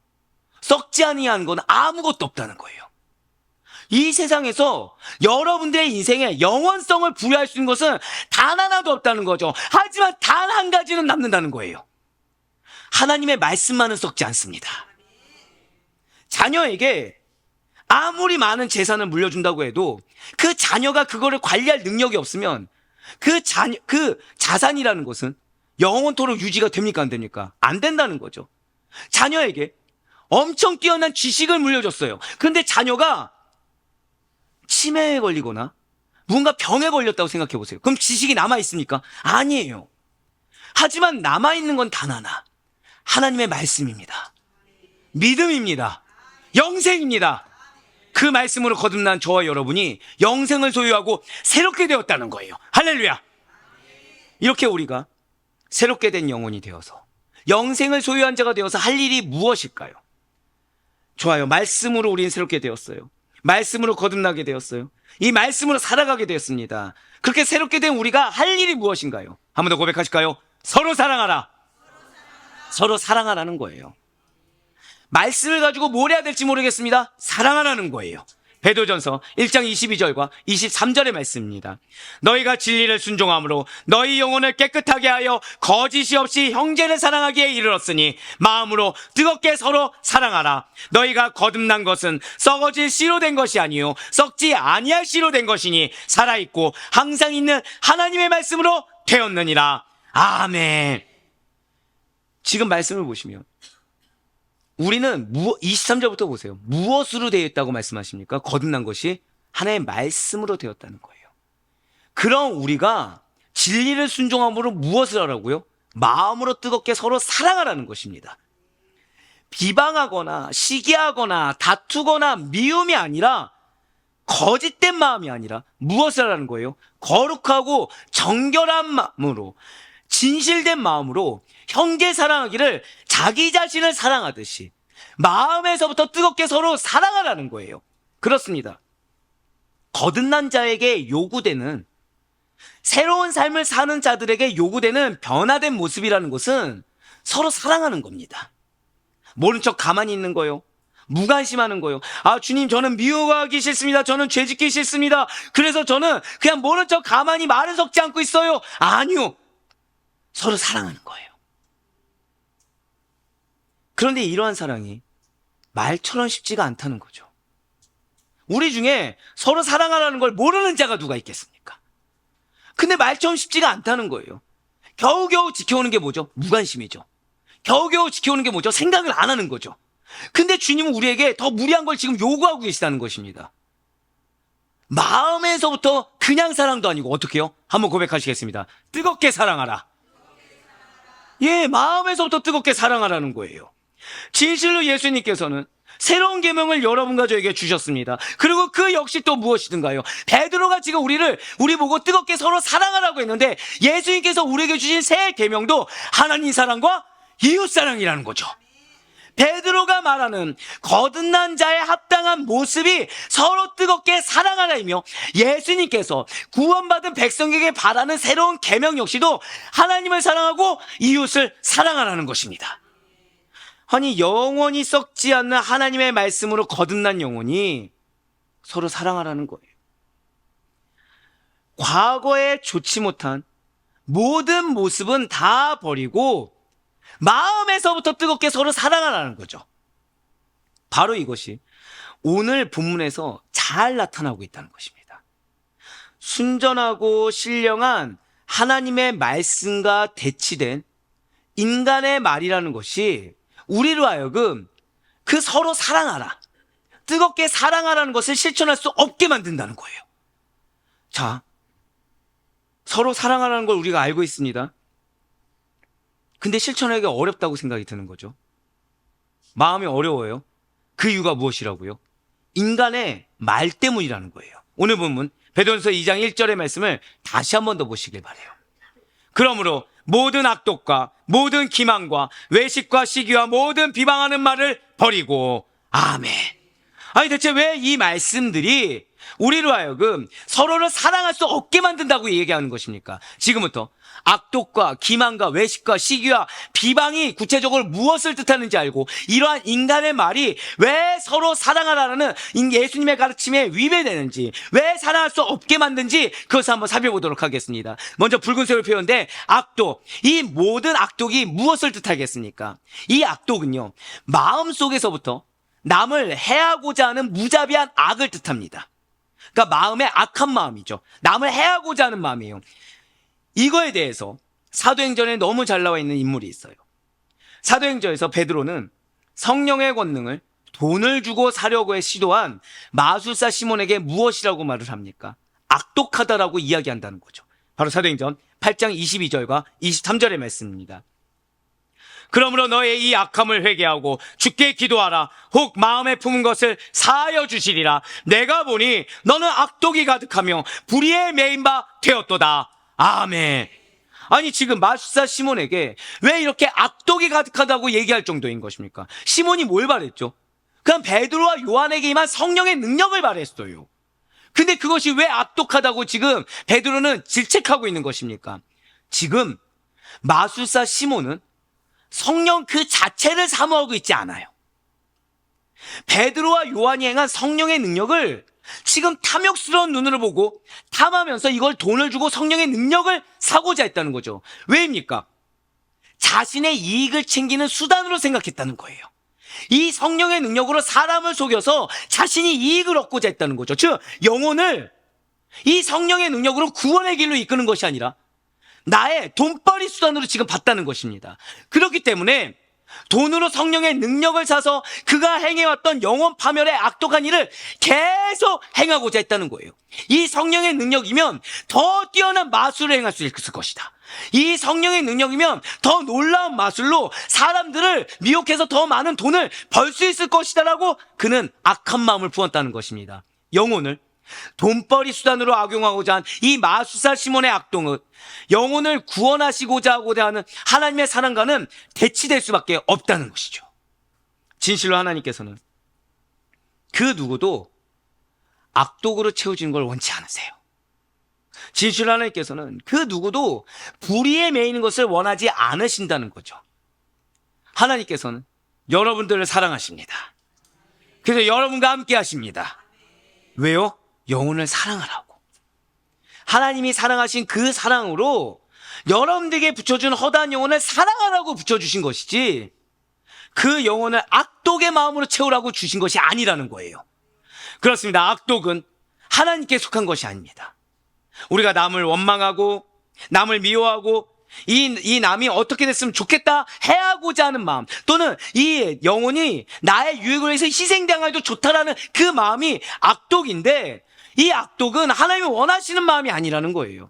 썩지 아니한 건 아무것도 없다는 거예요. 이 세상에서 여러분들의 인생에 영원성을 부여할 수 있는 것은 단 하나도 없다는 거죠. 하지만 단 한 가지는 남는다는 거예요. 하나님의 말씀만은 썩지 않습니다. 자녀에게 아무리 많은 재산을 물려준다고 해도 그 자녀가 그거를 관리할 능력이 없으면 그 자산이라는 것은 영원토록 유지가 됩니까? 안 됩니까? 안 된다는 거죠. 자녀에게 엄청 뛰어난 지식을 물려줬어요. 그런데 자녀가 치매에 걸리거나 뭔가 병에 걸렸다고 생각해 보세요. 그럼 지식이 남아있습니까? 아니에요. 하지만 남아있는 건 단 하나. 하나님의 말씀입니다. 믿음입니다. 영생입니다. 그 말씀으로 거듭난 저와 여러분이 영생을 소유하고 새롭게 되었다는 거예요. 할렐루야. 이렇게 우리가 새롭게 된 영혼이 되어서 영생을 소유한 자가 되어서 할 일이 무엇일까요? 좋아요. 말씀으로 우리는 새롭게 되었어요. 말씀으로 거듭나게 되었어요. 이 말씀으로 살아가게 되었습니다. 그렇게 새롭게 된 우리가 할 일이 무엇인가요? 한 번 더 고백하실까요? 서로 사랑하라. 서로 사랑하라는 거예요. 말씀을 가지고 뭘 해야 될지 모르겠습니다. 사랑하라는 거예요. 베드로전서 1장 22절과 23절의 말씀입니다. 너희가 진리를 순종함으로 너희 영혼을 깨끗하게 하여 거짓이 없이 형제를 사랑하기에 이르렀으니 마음으로 뜨겁게 서로 사랑하라. 너희가 거듭난 것은 썩어질 씨로 된 것이 아니요 썩지 아니할 씨로 된 것이니 살아있고 항상 있는 하나님의 말씀으로 되었느니라. 아멘. 지금 말씀을 보시면 우리는 23절부터 보세요. 무엇으로 되어 있다고 말씀하십니까? 거듭난 것이 하나의 말씀으로 되었다는 거예요. 그럼 우리가 진리를 순종함으로 무엇을 하라고요? 마음으로 뜨겁게 서로 사랑하라는 것입니다. 비방하거나 시기하거나 다투거나 미움이 아니라, 거짓된 마음이 아니라 무엇을 하라는 거예요? 거룩하고 정결한 마음으로, 진실된 마음으로 형제 사랑하기를 자기 자신을 사랑하듯이 마음에서부터 뜨겁게 서로 사랑하라는 거예요. 그렇습니다. 거듭난 자에게 요구되는, 새로운 삶을 사는 자들에게 요구되는 변화된 모습이라는 것은 서로 사랑하는 겁니다. 모른 척 가만히 있는 거요, 무관심하는 거요. 아, 주님, 저는 미워하기 싫습니다. 저는 죄짓기 싫습니다. 그래서 저는 그냥 모른 척 가만히 말을 섞지 않고 있어요. 아니요, 서로 사랑하는 거예요. 그런데 이러한 사랑이 말처럼 쉽지가 않다는 거죠. 우리 중에 서로 사랑하라는 걸 모르는 자가 누가 있겠습니까? 근데 말처럼 쉽지가 않다는 거예요. 겨우겨우 지켜오는 게 뭐죠? 무관심이죠. 겨우겨우 지켜오는 게 뭐죠? 생각을 안 하는 거죠. 근데 주님은 우리에게 더 무리한 걸 지금 요구하고 계시다는 것입니다. 마음에서부터 그냥 사랑도 아니고 어떻게 해요? 한번 고백하시겠습니다. 뜨겁게 사랑하라. 예, 마음에서부터 뜨겁게 사랑하라는 거예요. 진실로 예수님께서는 새로운 계명을 여러분과 저에게 주셨습니다. 그리고 그 역시 또 무엇이든가요? 베드로가 지금 우리 보고 뜨겁게 서로 사랑하라고 했는데, 예수님께서 우리에게 주신 새 계명도 하나님 사랑과 이웃 사랑이라는 거죠. 베드로가 말하는 거듭난 자의 합당한 모습이 서로 뜨겁게 사랑하라이며, 예수님께서 구원받은 백성에게 바라는 새로운 계명 역시도 하나님을 사랑하고 이웃을 사랑하라는 것입니다. 아니, 영원히 썩지 않는 하나님의 말씀으로 거듭난 영혼이 서로 사랑하라는 거예요. 과거에 좋지 못한 모든 모습은 다 버리고 마음에서부터 뜨겁게 서로 사랑하라는 거죠. 바로 이것이 오늘 본문에서 잘 나타나고 있다는 것입니다. 순전하고 신령한 하나님의 말씀과 대치된 인간의 말이라는 것이 우리로 하여금 그 서로 사랑하라, 뜨겁게 사랑하라는 것을 실천할 수 없게 만든다는 거예요. 자, 서로 사랑하라는 걸 우리가 알고 있습니다. 근데 실천하기가 어렵다고 생각이 드는 거죠. 마음이 어려워요. 그 이유가 무엇이라고요? 인간의 말 때문이라는 거예요. 오늘 본문 베드로전서 2장 1절의 말씀을 다시 한 번 더 보시길 바라요. 그러므로 모든 악독과 모든 기만과 외식과 시기와 모든 비방하는 말을 버리고. 아멘. 아니, 대체 왜 이 말씀들이 우리로 하여금 서로를 사랑할 수 없게 만든다고 얘기하는 것입니까? 지금부터 악독과 기만과 외식과 시기와 비방이 구체적으로 무엇을 뜻하는지 알고, 이러한 인간의 말이 왜 서로 사랑하라는 예수님의 가르침에 위배되는지, 왜 사랑할 수 없게 만든지, 그것을 한번 살펴보도록 하겠습니다. 먼저 붉은색으로 표현된 악독, 이 모든 악독이 무엇을 뜻하겠습니까? 이 악독은요, 마음속에서부터 남을 해하고자 하는 무자비한 악을 뜻합니다. 그러니까 마음의 악한 마음이죠. 남을 해하고자 하는 마음이에요. 이거에 대해서 사도행전에 너무 잘 나와 있는 인물이 있어요. 사도행전에서 베드로는 성령의 권능을 돈을 주고 사려고 시도한 마술사 시몬에게 무엇이라고 말을 합니까? 악독하다라고 이야기한다는 거죠. 바로 사도행전 8장 22절과 23절의 말씀입니다. 그러므로 너의 이 악함을 회개하고 주께 기도하라. 혹 마음에 품은 것을 사하여 주시리라. 내가 보니 너는 악독이 가득하며 불의에 매인 바 되었도다. 아멘. 아니, 지금 마술사 시몬에게 왜 이렇게 악독이 가득하다고 얘기할 정도인 것입니까? 시몬이 뭘 바랬죠? 그냥 베드로와 요한에게 임한 성령의 능력을 바랬어요. 근데 그것이 왜 악독하다고 지금 베드로는 질책하고 있는 것입니까? 지금 마술사 시몬은 성령 그 자체를 사모하고 있지 않아요. 베드로와 요한이 행한 성령의 능력을 지금 탐욕스러운 눈으로 보고 탐하면서 이걸 돈을 주고 성령의 능력을 사고자 했다는 거죠. 왜입니까? 자신의 이익을 챙기는 수단으로 생각했다는 거예요. 이 성령의 능력으로 사람을 속여서 자신이 이익을 얻고자 했다는 거죠. 즉, 영혼을 이 성령의 능력으로 구원의 길로 이끄는 것이 아니라 나의 돈벌이 수단으로 지금 봤다는 것입니다. 그렇기 때문에 돈으로 성령의 능력을 사서 그가 행해왔던 영혼 파멸의 악독한 일을 계속 행하고자 했다는 거예요. 이 성령의 능력이면 더 뛰어난 마술을 행할 수 있을 것이다. 이 성령의 능력이면 더 놀라운 마술로 사람들을 미혹해서 더 많은 돈을 벌 수 있을 것이다라고 그는 악한 마음을 부었다는 것입니다. 영혼을 돈벌이 수단으로 악용하고자 한 이 마술사 시몬의 악동은 영혼을 구원하시고자 하고자 하는 하나님의 사랑과는 대치될 수밖에 없다는 것이죠. 진실로 하나님께서는 그 누구도 악독으로 채워지는 걸 원치 않으세요. 진실로 하나님께서는 그 누구도 불의에 매이는 것을 원하지 않으신다는 거죠. 하나님께서는 여러분들을 사랑하십니다. 그래서 여러분과 함께 하십니다. 왜요? 영혼을 사랑하라고. 하나님이 사랑하신 그 사랑으로 여러분들에게 붙여준 허다한 영혼을 사랑하라고 붙여주신 것이지 그 영혼을 악독의 마음으로 채우라고 주신 것이 아니라는 거예요. 그렇습니다. 악독은 하나님께 속한 것이 아닙니다. 우리가 남을 원망하고 남을 미워하고 이 남이 어떻게 됐으면 좋겠다 해하고자 하는 마음, 또는 이 영혼이 나의 유익을 위해서 희생당해도 좋다라는 그 마음이 악독인데, 이 악독은 하나님이 원하시는 마음이 아니라는 거예요.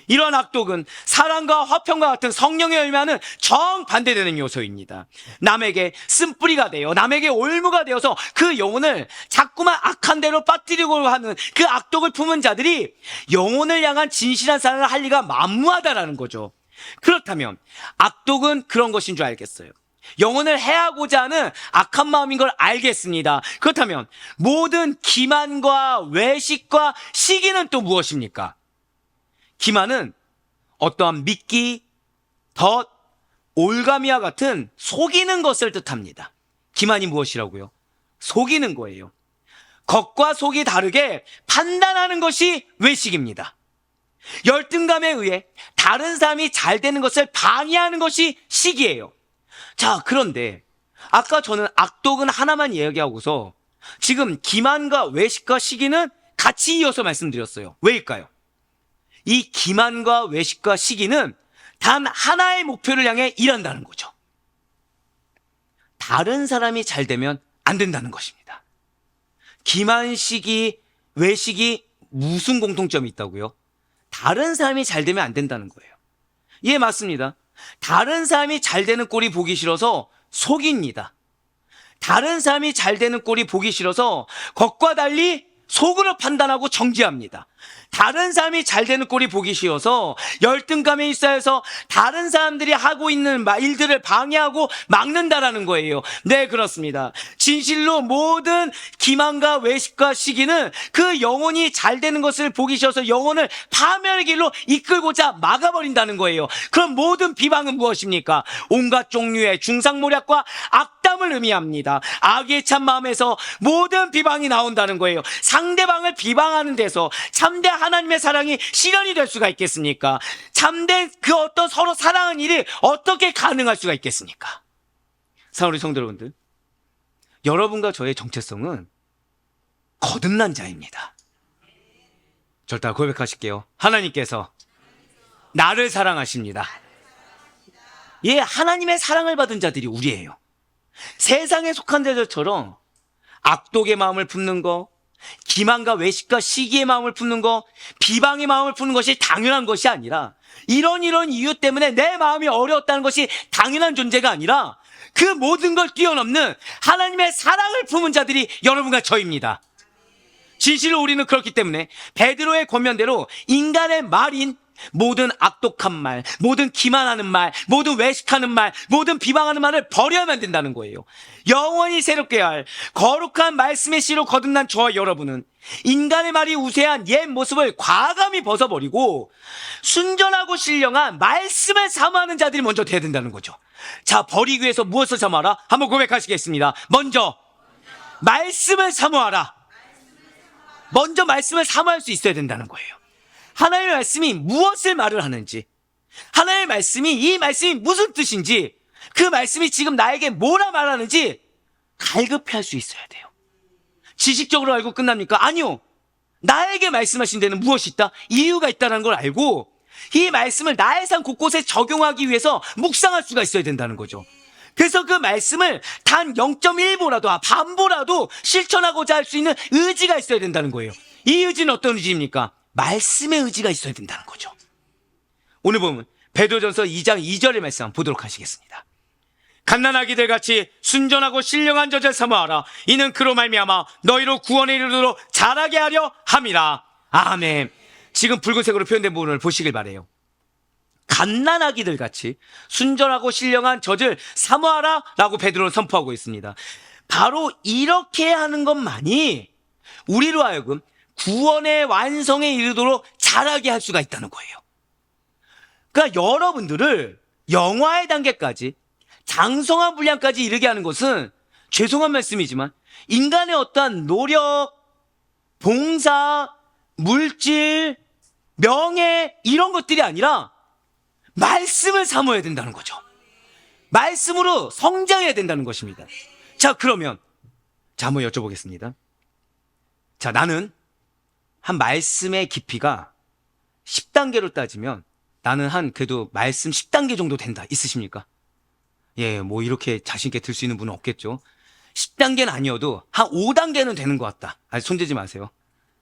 이러한 악독은 사랑과 화평과 같은 성령의 열매하는 정반대되는 요소입니다. 남에게 쓴뿌리가 되어 남에게 올무가 되어서 그 영혼을 자꾸만 악한 대로 빠뜨리고 하는 그 악독을 품은 자들이 영혼을 향한 진실한 사랑을 할 리가 만무하다라는 거죠. 그렇다면 악독은 그런 것인 줄 알겠어요. 영혼을 해하고자 하는 악한 마음인 걸 알겠습니다. 그렇다면 모든 기만과 외식과 시기는 또 무엇입니까? 기만은 어떠한 미끼, 덫, 올가미와 같은 속이는 것을 뜻합니다. 기만이 무엇이라고요? 속이는 거예요. 겉과 속이 다르게 판단하는 것이 외식입니다. 열등감에 의해 다른 사람이 잘 되는 것을 방해하는 것이 시기예요. 자, 그런데 아까 저는 악독은 하나만 이야기하고서 지금 기만과 외식과 시기는 같이 이어서 말씀드렸어요. 왜일까요? 이 기만과 외식과 시기는 단 하나의 목표를 향해 일한다는 거죠. 다른 사람이 잘 되면 안 된다는 것입니다. 기만, 시기, 외식이 무슨 공통점이 있다고요? 다른 사람이 잘 되면 안 된다는 거예요. 예, 맞습니다. 다른 사람이 잘 되는 꼴이 보기 싫어서 속입니다. 다른 사람이 잘 되는 꼴이 보기 싫어서 겉과 달리 속으로 판단하고 정지합니다. 다른 사람이 잘 되는 꼴이 보기 싫어서 열등감에 휩싸여서 다른 사람들이 하고 있는 일들을 방해하고 막는다라는 거예요. 네, 그렇습니다. 진실로 모든 기만과 외식과 시기는 그 영혼이 잘 되는 것을 보기 싫어서 영혼을 파멸의 길로 이끌고자 막아버린다는 거예요. 그럼 모든 비방은 무엇입니까? 온갖 종류의 중상모략과 악담을 의미합니다. 악의 참 마음에서 모든 비방이 나온다는 거예요. 상대방을 비방하는 데서 참된 하나님의 사랑이 실현이 될 수가 있겠습니까? 참된 그 어떤 서로 사랑하는 일이 어떻게 가능할 수가 있겠습니까? 사랑하는 성도 여러분들, 여러분과 저의 정체성은 거듭난 자입니다. 절대 고백하실게요. 하나님께서 나를 사랑하십니다. 예, 하나님의 사랑을 받은 자들이 우리예요. 세상에 속한 자들처럼 악독의 마음을 품는 거, 기만과 외식과 시기의 마음을 품는 거, 비방의 마음을 품는 것이 당연한 것이 아니라, 이런 이유 때문에 내 마음이 어려웠다는 것이 당연한 존재가 아니라 그 모든 걸 뛰어넘는 하나님의 사랑을 품은 자들이 여러분과 저입니다. 진실로 우리는 그렇기 때문에 베드로의 권면대로 인간의 말인 모든 악독한 말, 모든 기만하는 말, 모든 외식하는 말, 모든 비방하는 말을 버려야만 된다는 거예요. 영원히 새롭게 할 거룩한 말씀의 씨로 거듭난 저와 여러분은 인간의 말이 우세한 옛 모습을 과감히 벗어버리고 순전하고 신령한 말씀을 사모하는 자들이 먼저 돼야 된다는 거죠. 자, 버리기 위해서 무엇을 사모하라? 한번 고백하시겠습니다. 먼저 말씀을 사모하라. 먼저 말씀을 사모할 수 있어야 된다는 거예요. 하나님의 말씀이 무엇을 말을 하는지, 하나님의 말씀이, 이 말씀이 무슨 뜻인지, 그 말씀이 지금 나에게 뭐라 말하는지 갈급해 할 수 있어야 돼요. 지식적으로 알고 끝납니까? 아니요. 나에게 말씀하신 데는 무엇이 있다? 이유가 있다는 걸 알고 이 말씀을 나의 삶 곳곳에 적용하기 위해서 묵상할 수가 있어야 된다는 거죠. 그래서 그 말씀을 단 0.1보라도, 반보라도 실천하고자 할 수 있는 의지가 있어야 된다는 거예요. 이 의지는 어떤 의지입니까? 말씀의 의지가 있어야 된다는 거죠. 오늘 보면 베드로전서 2장 2절의 말씀 한번 보도록 하시겠습니다. 갓난아기들 같이 순전하고 신령한 젖을 사모하라. 이는 그로 말미암아 너희로 구원에 이르도록 자라게 하려 함이라. 아멘. 지금 붉은색으로 표현된 부분을 보시길 바래요. 갓난아기들 같이 순전하고 신령한 젖을 사모하라 라고 베드로는 선포하고 있습니다. 바로 이렇게 하는 것만이 우리로 하여금 구원의 완성에 이르도록 자라게 할 수가 있다는 거예요. 그러니까 여러분들을 영화의 단계까지, 장성한 분량까지 이르게 하는 것은, 죄송한 말씀이지만 인간의 어떠한 노력, 봉사, 물질, 명예 이런 것들이 아니라 말씀을 사모해야 된다는 거죠. 말씀으로 성장해야 된다는 것입니다. 자, 그러면 한번 여쭤보겠습니다. 자, 나는 한 말씀의 깊이가 10단계로 따지면 나는 한 그래도 말씀 10단계 정도 된다. 있으십니까? 예, 뭐 이렇게 자신 있게 들 수 있는 분은 없겠죠. 10단계는 아니어도 한 5단계는 되는 것 같다. 아니, 손대지 마세요.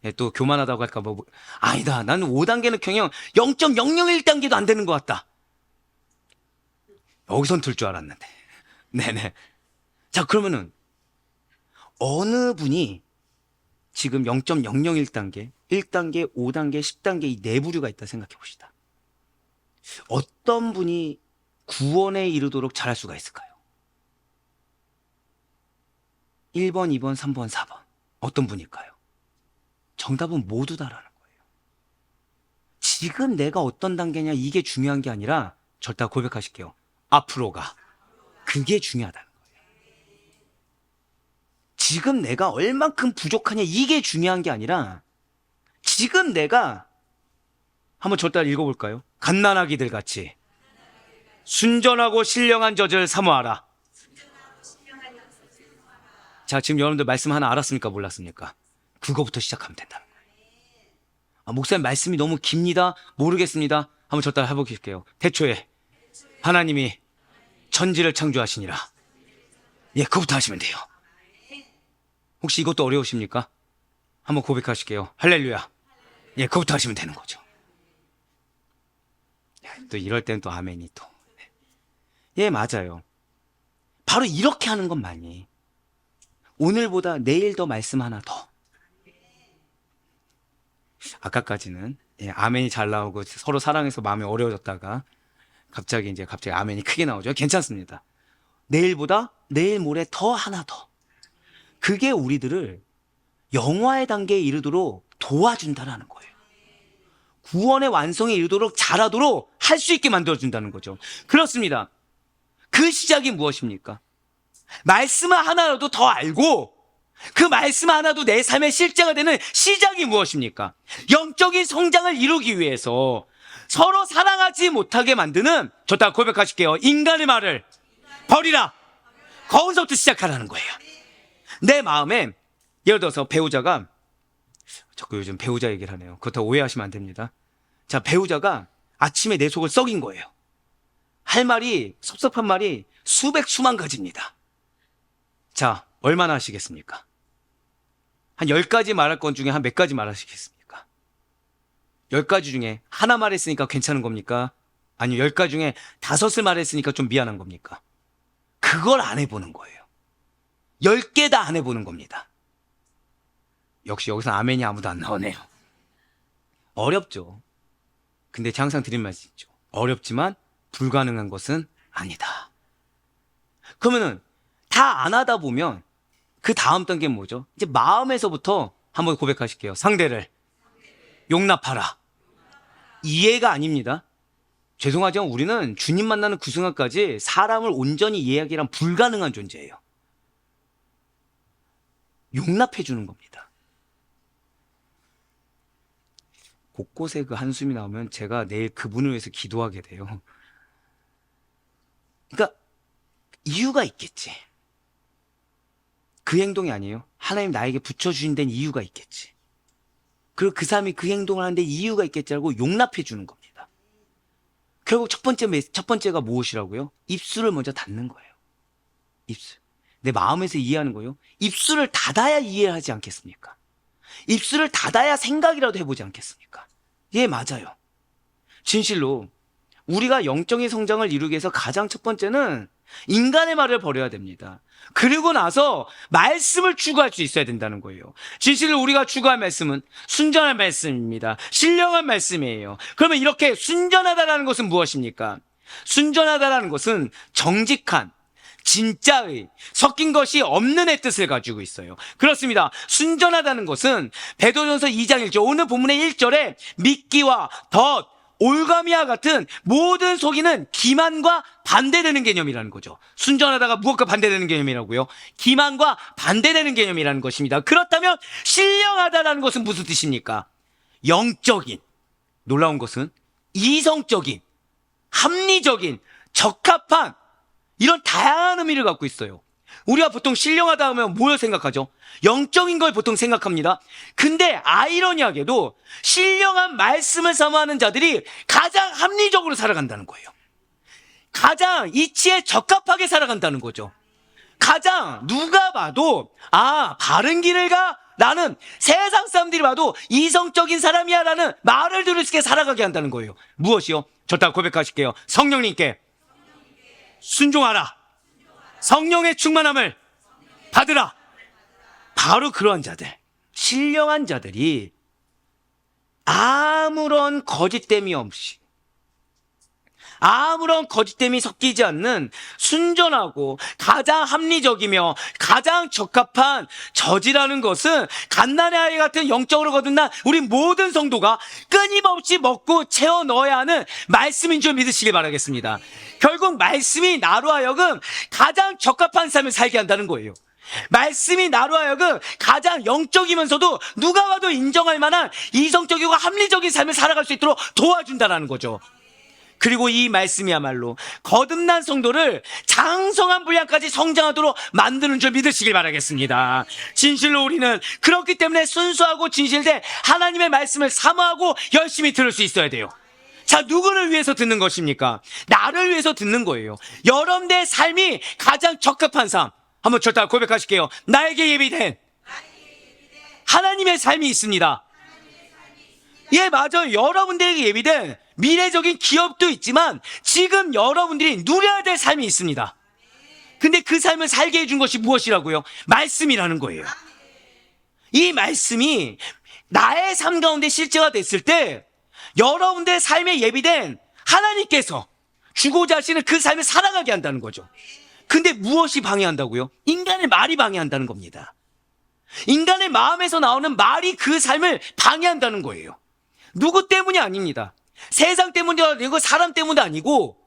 예, 또 교만하다고 할까 봐. 아니다. 나는 5단계는 그냥 0.001단계도 안 되는 것 같다. 여기선 들 줄 알았는데. 네네. 자, 그러면은 어느 분이 지금 0.001단계, 1단계, 5단계, 10단계 이 네 부류가 있다 생각해 봅시다. 어떤 분이 구원에 이르도록 잘할 수가 있을까요? 1번, 2번, 3번, 4번. 어떤 분일까요? 정답은 모두 다라는 거예요. 지금 내가 어떤 단계냐 이게 중요한 게 아니라 절대 고백하실게요. 앞으로가. 그게 중요하다는 거예요. 지금 내가 얼만큼 부족하냐 이게 중요한 게 아니라 지금 내가 한번 절대 읽어볼까요? 갓난아기들 같이 순전하고 신령한 젖을 사모하라. 자, 지금 여러분들 말씀 하나 알았습니까? 몰랐습니까? 그거부터 시작하면 된다는 거예요. 목사님 말씀이 너무 깁니다. 모르겠습니다. 한번 저 따라 해볼게요. 태초에 하나님이 천지를 창조하시니라. 예, 그거부터 하시면 돼요. 혹시 이것도 어려우십니까? 한번 고백하실게요. 할렐루야. 예, 그거부터 하시면 되는 거죠. 또 이럴 때는 또 아멘이 또. 예, 맞아요. 바로 이렇게 하는 것만이 오늘보다 내일 더 말씀 하나 더. 아까까지는 아멘이 잘 나오고 서로 사랑해서 마음이 어려워졌다가 갑자기 아멘이 크게 나오죠. 괜찮습니다. 내일보다 내일 모레 더 하나 더. 그게 우리들을 영화의 단계에 이르도록 도와준다라는 거예요. 구원의 완성에 이르도록 자라도록 할 수 있게 만들어준다는 거죠. 그렇습니다. 그 시작이 무엇입니까? 말씀 하나라도 더 알고 그 말씀 하나도 내 삶의 실제가 되는 시작이 무엇입니까? 영적인 성장을 이루기 위해서 서로 사랑하지 못하게 만드는, 저 다 고백하실게요. 인간의 말을 버리라. 거기서부터 시작하라는 거예요. 내 마음에, 예를 들어서 배우자가, 자꾸 요즘 배우자 얘기를 하네요. 그렇다고 오해하시면 안 됩니다. 자, 배우자가 아침에 내 속을 썩인 거예요. 할 말이, 섭섭한 말이 수백 수만 가지입니다. 자, 얼마나 하시겠습니까? 한 10가지 말할 건 중에 한 몇 가지 말하시겠습니까? 10가지 중에 하나 말했으니까 괜찮은 겁니까? 아니면 10가지 중에 5을 말했으니까 좀 미안한 겁니까? 그걸 안 해보는 거예요. 10개 다 안 해보는 겁니다. 역시 여기서 아멘이 아무도 안 나오네요. 어렵죠. 근데 제가 항상 드린 말씀 있죠. 어렵지만 불가능한 것은 아니다. 그러면은 다 안 하다 보면 그 다음 단계는 뭐죠? 이제 마음에서부터 한번 고백하실게요. 상대를 용납하라. 이해가 아닙니다. 죄송하지만 우리는 주님 만나는 그 순간까지 사람을 온전히 이해하기란 불가능한 존재예요. 용납해 주는 겁니다. 곳곳에 그 한숨이 나오면 제가 내일 그분을 위해서 기도하게 돼요. 그러니까 이유가 있겠지. 그 행동이 아니에요. 하나님 나에게 붙여주신 데는 이유가 있겠지. 그리고 그 사람이 그 행동을 하는데 이유가 있겠지라고 용납해 주는 겁니다. 결국 첫 번째가 무엇이라고요? 입술을 먼저 닫는 거예요. 입술. 내 마음에서 이해하는 거예요. 입술을 닫아야 이해하지 않겠습니까? 입술을 닫아야 생각이라도 해보지 않겠습니까? 예, 맞아요. 진실로 우리가 영적인 성장을 이루기 위해서 가장 첫 번째는 인간의 말을 버려야 됩니다. 그리고 나서 말씀을 추구할 수 있어야 된다는 거예요. 진실로 우리가 추구할 말씀은 순전한 말씀입니다. 신령한 말씀이에요. 그러면 이렇게 순전하다라는 것은 무엇입니까? 순전하다라는 것은 정직한, 진짜의, 섞인 것이 없는의 뜻을 가지고 있어요. 그렇습니다. 순전하다는 것은 베드로전서 2장 1절, 오늘 본문의 1절에 미끼와 덫, 올가미와 같은 모든 속이는 기만과 반대되는 개념이라는 거죠. 순전하다가 무엇과 반대되는 개념이라고요? 기만과 반대되는 개념이라는 것입니다. 그렇다면 신령하다라는 것은 무슨 뜻입니까? 영적인, 놀라운 것은 이성적인, 합리적인, 적합한, 이런 다양한 의미를 갖고 있어요. 우리가 보통 신령하다 하면 뭘 생각하죠? 영적인 걸 보통 생각합니다. 근데 아이러니하게도 신령한 말씀을 사모하는 자들이 가장 합리적으로 살아간다는 거예요. 가장 이치에 적합하게 살아간다는 거죠. 가장 누가 봐도 바른 길을 가, 나는 세상 사람들이 봐도 이성적인 사람이야 라는 말을 들을 수 있게 살아가게 한다는 거예요. 무엇이요? 저따 고백하실게요. 성령님께 순종하라. 성령의 충만함을 받으라. 바로 그러한 자들, 신령한 자들이 아무런 거짓됨이 없이, 아무런 거짓됨이 섞이지 않는 순전하고 가장 합리적이며 가장 적합한 저지라는 것은 갓난의 아이 같은 영적으로 거듭난 우리 모든 성도가 끊임없이 먹고 채워 넣어야 하는 말씀인 줄 믿으시길 바라겠습니다. 결국 말씀이 나로 하여금 가장 적합한 삶을 살게 한다는 거예요. 말씀이 나로 하여금 가장 영적이면서도 누가 봐도 인정할 만한 이성적이고 합리적인 삶을 살아갈 수 있도록 도와준다는 거죠. 그리고 이 말씀이야말로 거듭난 성도를 장성한 분량까지 성장하도록 만드는 줄 믿으시길 바라겠습니다. 진실로 우리는 그렇기 때문에 순수하고 진실된 하나님의 말씀을 사모하고 열심히 들을 수 있어야 돼요. 자, 누구를 위해서 듣는 것입니까? 나를 위해서 듣는 거예요. 여러분의 삶이 가장 적합한 삶, 한번 저따 고백하실게요. 나에게 예비된 하나님의 삶이 있습니다. 예, 맞아요. 여러분들에게 예비된 미래적인 기업도 있지만 지금 여러분들이 누려야 될 삶이 있습니다. 근데 그 삶을 살게 해준 것이 무엇이라고요? 말씀이라는 거예요. 이 말씀이 나의 삶 가운데 실제가 됐을 때 여러분들의 삶에 예비된 하나님께서 주고자 하시는 그 삶을 살아가게 한다는 거죠. 근데 무엇이 방해한다고요? 인간의 말이 방해한다는 겁니다. 인간의 마음에서 나오는 말이 그 삶을 방해한다는 거예요. 누구 때문이 아닙니다. 세상 때문이 아니고 사람 때문도 아니고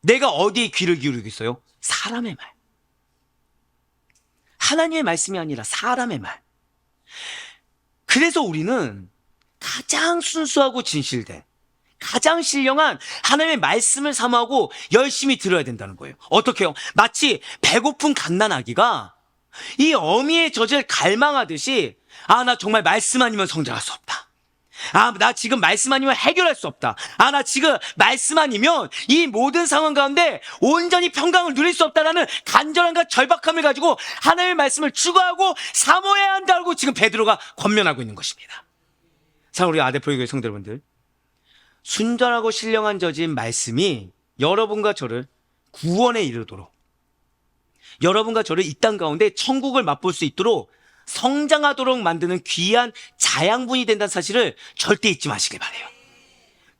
내가 어디에 귀를 기울이고 있어요? 사람의 말. 하나님의 말씀이 아니라 사람의 말. 그래서 우리는 가장 순수하고 진실된, 가장 신령한 하나님의 말씀을 사모하고 열심히 들어야 된다는 거예요. 어떻게요? 마치 배고픈 갓난아기가 이 어미의 젖을 갈망하듯이 나 정말 말씀 아니면 성장할 수 없다. 나 지금 말씀 아니면 해결할 수 없다. 나 지금 말씀 아니면 이 모든 상황 가운데 온전히 평강을 누릴 수 없다라는 간절함과 절박함을 가지고 하나님의 말씀을 추구하고 사모해야 한다고 지금 베드로가 권면하고 있는 것입니다. 자, 우리 아데포교회 성도 여러분들, 순전하고 신령한 저지인 말씀이 여러분과 저를 구원에 이르도록, 여러분과 저를 이 땅 가운데 천국을 맛볼 수 있도록 성장하도록 만드는 귀한 자양분이 된다는 사실을 절대 잊지 마시길 바라요.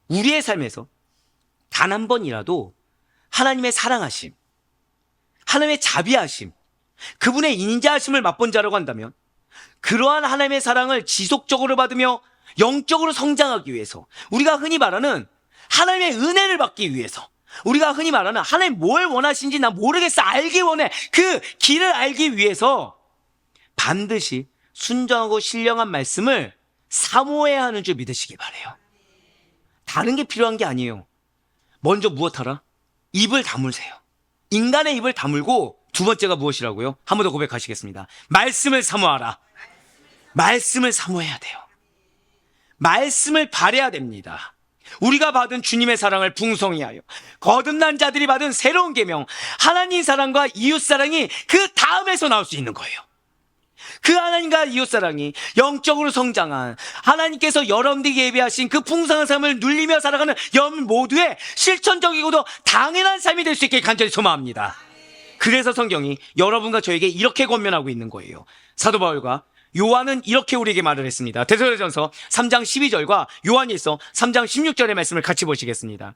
우리의 삶에서 단 한 번이라도 하나님의 사랑하심, 하나님의 자비하심, 그분의 인자하심을 맛본 자라고 한다면 그러한 하나님의 사랑을 지속적으로 받으며 영적으로 성장하기 위해서, 우리가 흔히 말하는 하나님의 은혜를 받기 위해서, 우리가 흔히 말하는 하나님 뭘 원하시는지 나 모르겠어, 알기 원해, 그 길을 알기 위해서 반드시 순정하고 신령한 말씀을 사모해야 하는 줄 믿으시기 바라요. 다른 게 필요한 게 아니에요. 먼저 무엇하라? 입을 다물세요. 인간의 입을 다물고 두 번째가 무엇이라고요? 한 번 더 고백하시겠습니다. 말씀을 사모하라. 말씀을 사모해야 돼요. 말씀을 바래야 됩니다. 우리가 받은 주님의 사랑을 풍성히하여 거듭난 자들이 받은 새로운 계명, 하나님 사랑과 이웃 사랑이 그 다음에서 나올 수 있는 거예요. 그 하나님과 이웃 사랑이 영적으로 성장한 하나님께서 여러분들에게 예비하신 그 풍성한 삶을 누리며 살아가는 여러분 모두의 실천적이고도 당연한 삶이 될 수 있게 간절히 소망합니다. 그래서 성경이 여러분과 저에게 이렇게 권면하고 있는 거예요. 사도 바울과 요한은 이렇게 우리에게 말을 했습니다. 데살로니가전서 3장 12절과 요한일서 3장 16절의 말씀을 같이 보시겠습니다.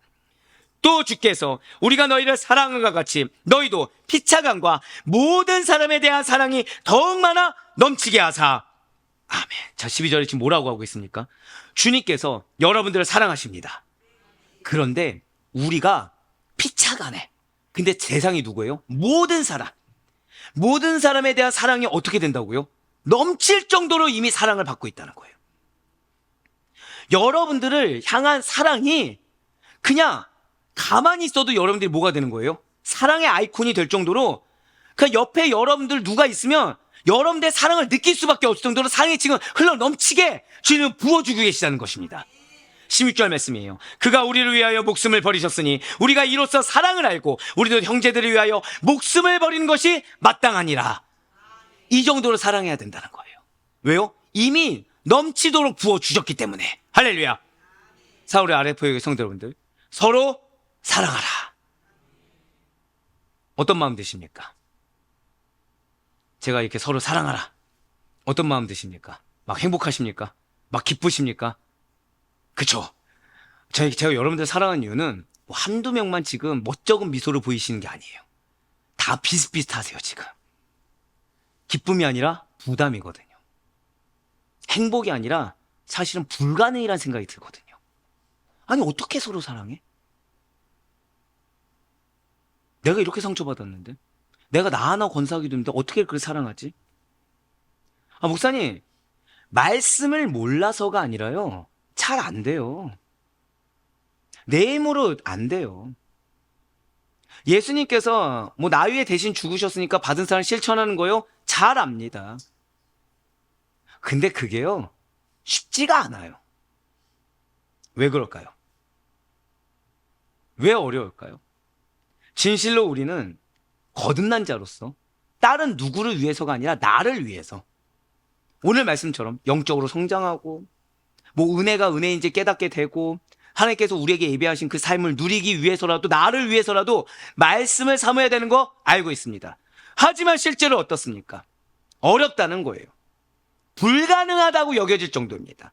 또 주께서 우리가 너희를 사랑한 것 같이 너희도 피차간과 모든 사람에 대한 사랑이 더욱 많아 넘치게 하사. 아멘. 자, 12절에 지금 뭐라고 하고 있습니까? 주님께서 여러분들을 사랑하십니다. 그런데 우리가 피차간에, 근데 대상이 누구예요? 모든 사람. 모든 사람에 대한 사랑이 어떻게 된다고요? 넘칠 정도로 이미 사랑을 받고 있다는 거예요. 여러분들을 향한 사랑이 그냥 가만히 있어도 여러분들이 뭐가 되는 거예요? 사랑의 아이콘이 될 정도로, 그 옆에 여러분들 누가 있으면 여러분들의 사랑을 느낄 수밖에 없을 정도로 사랑이 지금 흘러 넘치게 주님은 부어주고 계시다는 것입니다. 16절 말씀이에요. 그가 우리를 위하여 목숨을 버리셨으니 우리가 이로써 사랑을 알고 우리도 형제들을 위하여 목숨을 버리는 것이 마땅하니라. 이 정도로 사랑해야 된다는 거예요. 왜요? 이미 넘치도록 부어주셨기 때문에. 할렐루야. 사울의 아레포의 성도 여러분들, 서로 사랑하라. 어떤 마음 드십니까? 제가 이렇게 서로 사랑하라, 어떤 마음 드십니까? 막 행복하십니까? 막 기쁘십니까? 그쵸? 제가 여러분들 사랑하는 이유는 뭐 한두 명만 지금 멋쩍은 미소를 보이시는 게 아니에요. 다 비슷비슷하세요. 지금 기쁨이 아니라 부담이거든요. 행복이 아니라 사실은 불가능이라는 생각이 들거든요. 아니, 어떻게 서로 사랑해? 내가 이렇게 상처받았는데, 내가 나 하나 건사하기도 힘든데 어떻게 그렇게 사랑하지? 아, 목사님, 말씀을 몰라서가 아니라요, 잘 안 돼요. 내 힘으로 안 돼요. 예수님께서 뭐 나 위에 대신 죽으셨으니까 받은 사랑 실천하는 거요, 잘 압니다. 근데 그게요, 쉽지가 않아요. 왜 그럴까요? 왜 어려울까요? 진실로 우리는 거듭난 자로서 다른 누구를 위해서가 아니라 나를 위해서, 오늘 말씀처럼 영적으로 성장하고 뭐 은혜가 은혜인지 깨닫게 되고 하나님께서 우리에게 예비하신 그 삶을 누리기 위해서라도, 나를 위해서라도 말씀을 삼아야 되는 거 알고 있습니다. 하지만 실제로 어떻습니까? 어렵다는 거예요. 불가능하다고 여겨질 정도입니다.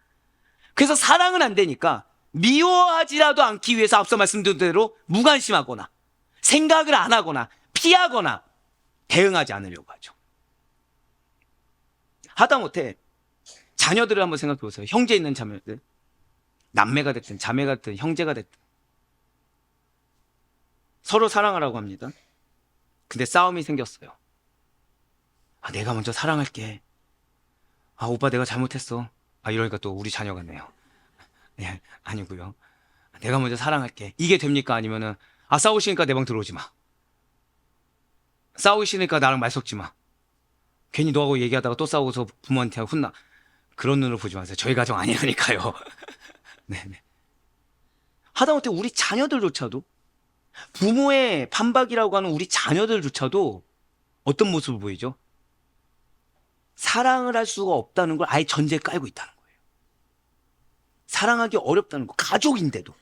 그래서 사랑은 안 되니까 미워하지라도 않기 위해서 앞서 말씀드린 대로 무관심하거나 생각을 안 하거나 피하거나 대응하지 않으려고 하죠. 하다못해 자녀들을 한번 생각해 보세요. 형제 있는 자녀들, 남매가 됐든 자매가 됐든 형제가 됐든 서로 사랑하라고 합니다. 근데 싸움이 생겼어요. 아, 내가 먼저 사랑할게. 아, 오빠 내가 잘못했어. 아, 이러니까 또 우리 자녀 같네요. 네, 아니고요. 내가 먼저 사랑할게. 이게 됩니까? 아니면은, 아, 싸우시니까 내 방 들어오지 마. 싸우시니까 나랑 말 섞지 마. 괜히 너하고 얘기하다가 또 싸우고서 부모한테 혼나. 그런 눈으로 보지 마세요. 저희 가정 아니라니까요. 네네. 하다못해 우리 자녀들조차도, 부모의 반박이라고 하는 우리 자녀들조차도 어떤 모습을 보이죠? 사랑을 할 수가 없다는 걸 아예 전제에 깔고 있다는 거예요. 사랑하기 어렵다는 거. 가족인데도.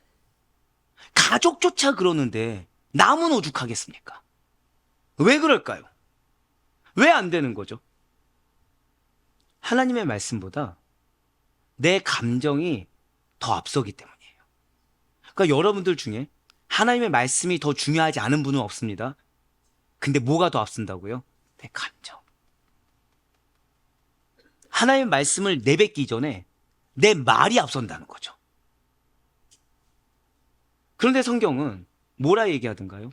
가족조차 그러는데 남은 오죽하겠습니까? 왜 그럴까요? 왜 안 되는 거죠? 하나님의 말씀보다 내 감정이 더 앞서기 때문이에요. 그러니까 여러분들 중에 하나님의 말씀이 더 중요하지 않은 분은 없습니다. 근데 뭐가 더 앞선다고요? 내 감정. 하나님의 말씀을 내뱉기 전에 내 말이 앞선다는 거죠. 그런데 성경은 뭐라 얘기하던가요?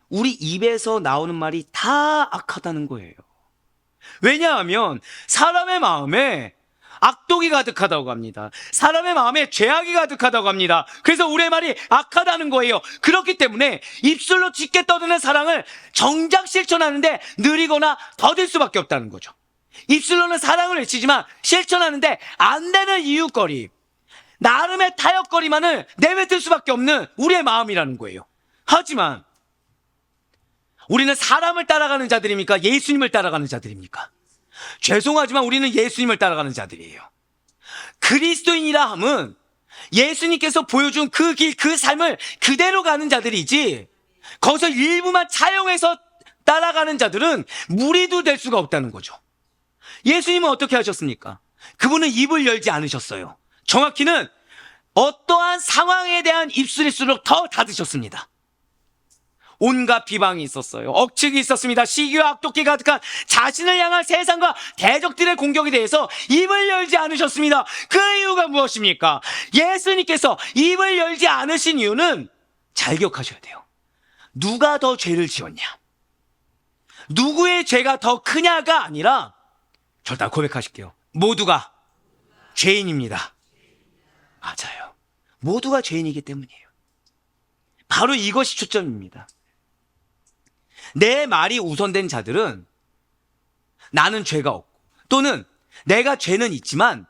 우리 입에서 나오는 말이 다 악하다는 거예요. 왜냐하면 사람의 마음에 악독이 가득하다고 합니다. 사람의 마음에 죄악이 가득하다고 합니다. 그래서 우리의 말이 악하다는 거예요. 그렇기 때문에 입술로 짙게 떠드는 사랑을 정작 실천하는데 느리거나 더딜 수밖에 없다는 거죠. 입술로는 사랑을 외치지만 실천하는데 안 되는 이유거리, 나름의 타협거리만을 내뱉을 수밖에 없는 우리의 마음이라는 거예요. 하지만 우리는 사람을 따라가는 자들입니까? 예수님을 따라가는 자들입니까? 죄송하지만 우리는 예수님을 따라가는 자들이에요. 그리스도인이라 함은 예수님께서 보여준 그 길, 그 삶을 그대로 가는 자들이지, 거기서 일부만 차용해서 따라가는 자들은 무리도 될 수가 없다는 거죠. 예수님은 어떻게 하셨습니까? 그분은 입을 열지 않으셨어요. 정확히는 어떠한 상황에 대한 입술일수록 더 닫으셨습니다. 온갖 비방이 있었어요. 억측이 있었습니다. 시기와 악독기 가득한 자신을 향한 세상과 대적들의 공격에 대해서 입을 열지 않으셨습니다. 그 이유가 무엇입니까? 예수님께서 입을 열지 않으신 이유는 잘 기억하셔야 돼요. 누가 더 죄를 지었냐, 누구의 죄가 더 크냐가 아니라, 절대 고백하실게요. 모두가 죄인입니다. 맞아요. 모두가 죄인이기 때문이에요. 바로 이것이 초점입니다. 내 말이 우선된 자들은 나는 죄가 없고, 또는 내가 죄는 있지만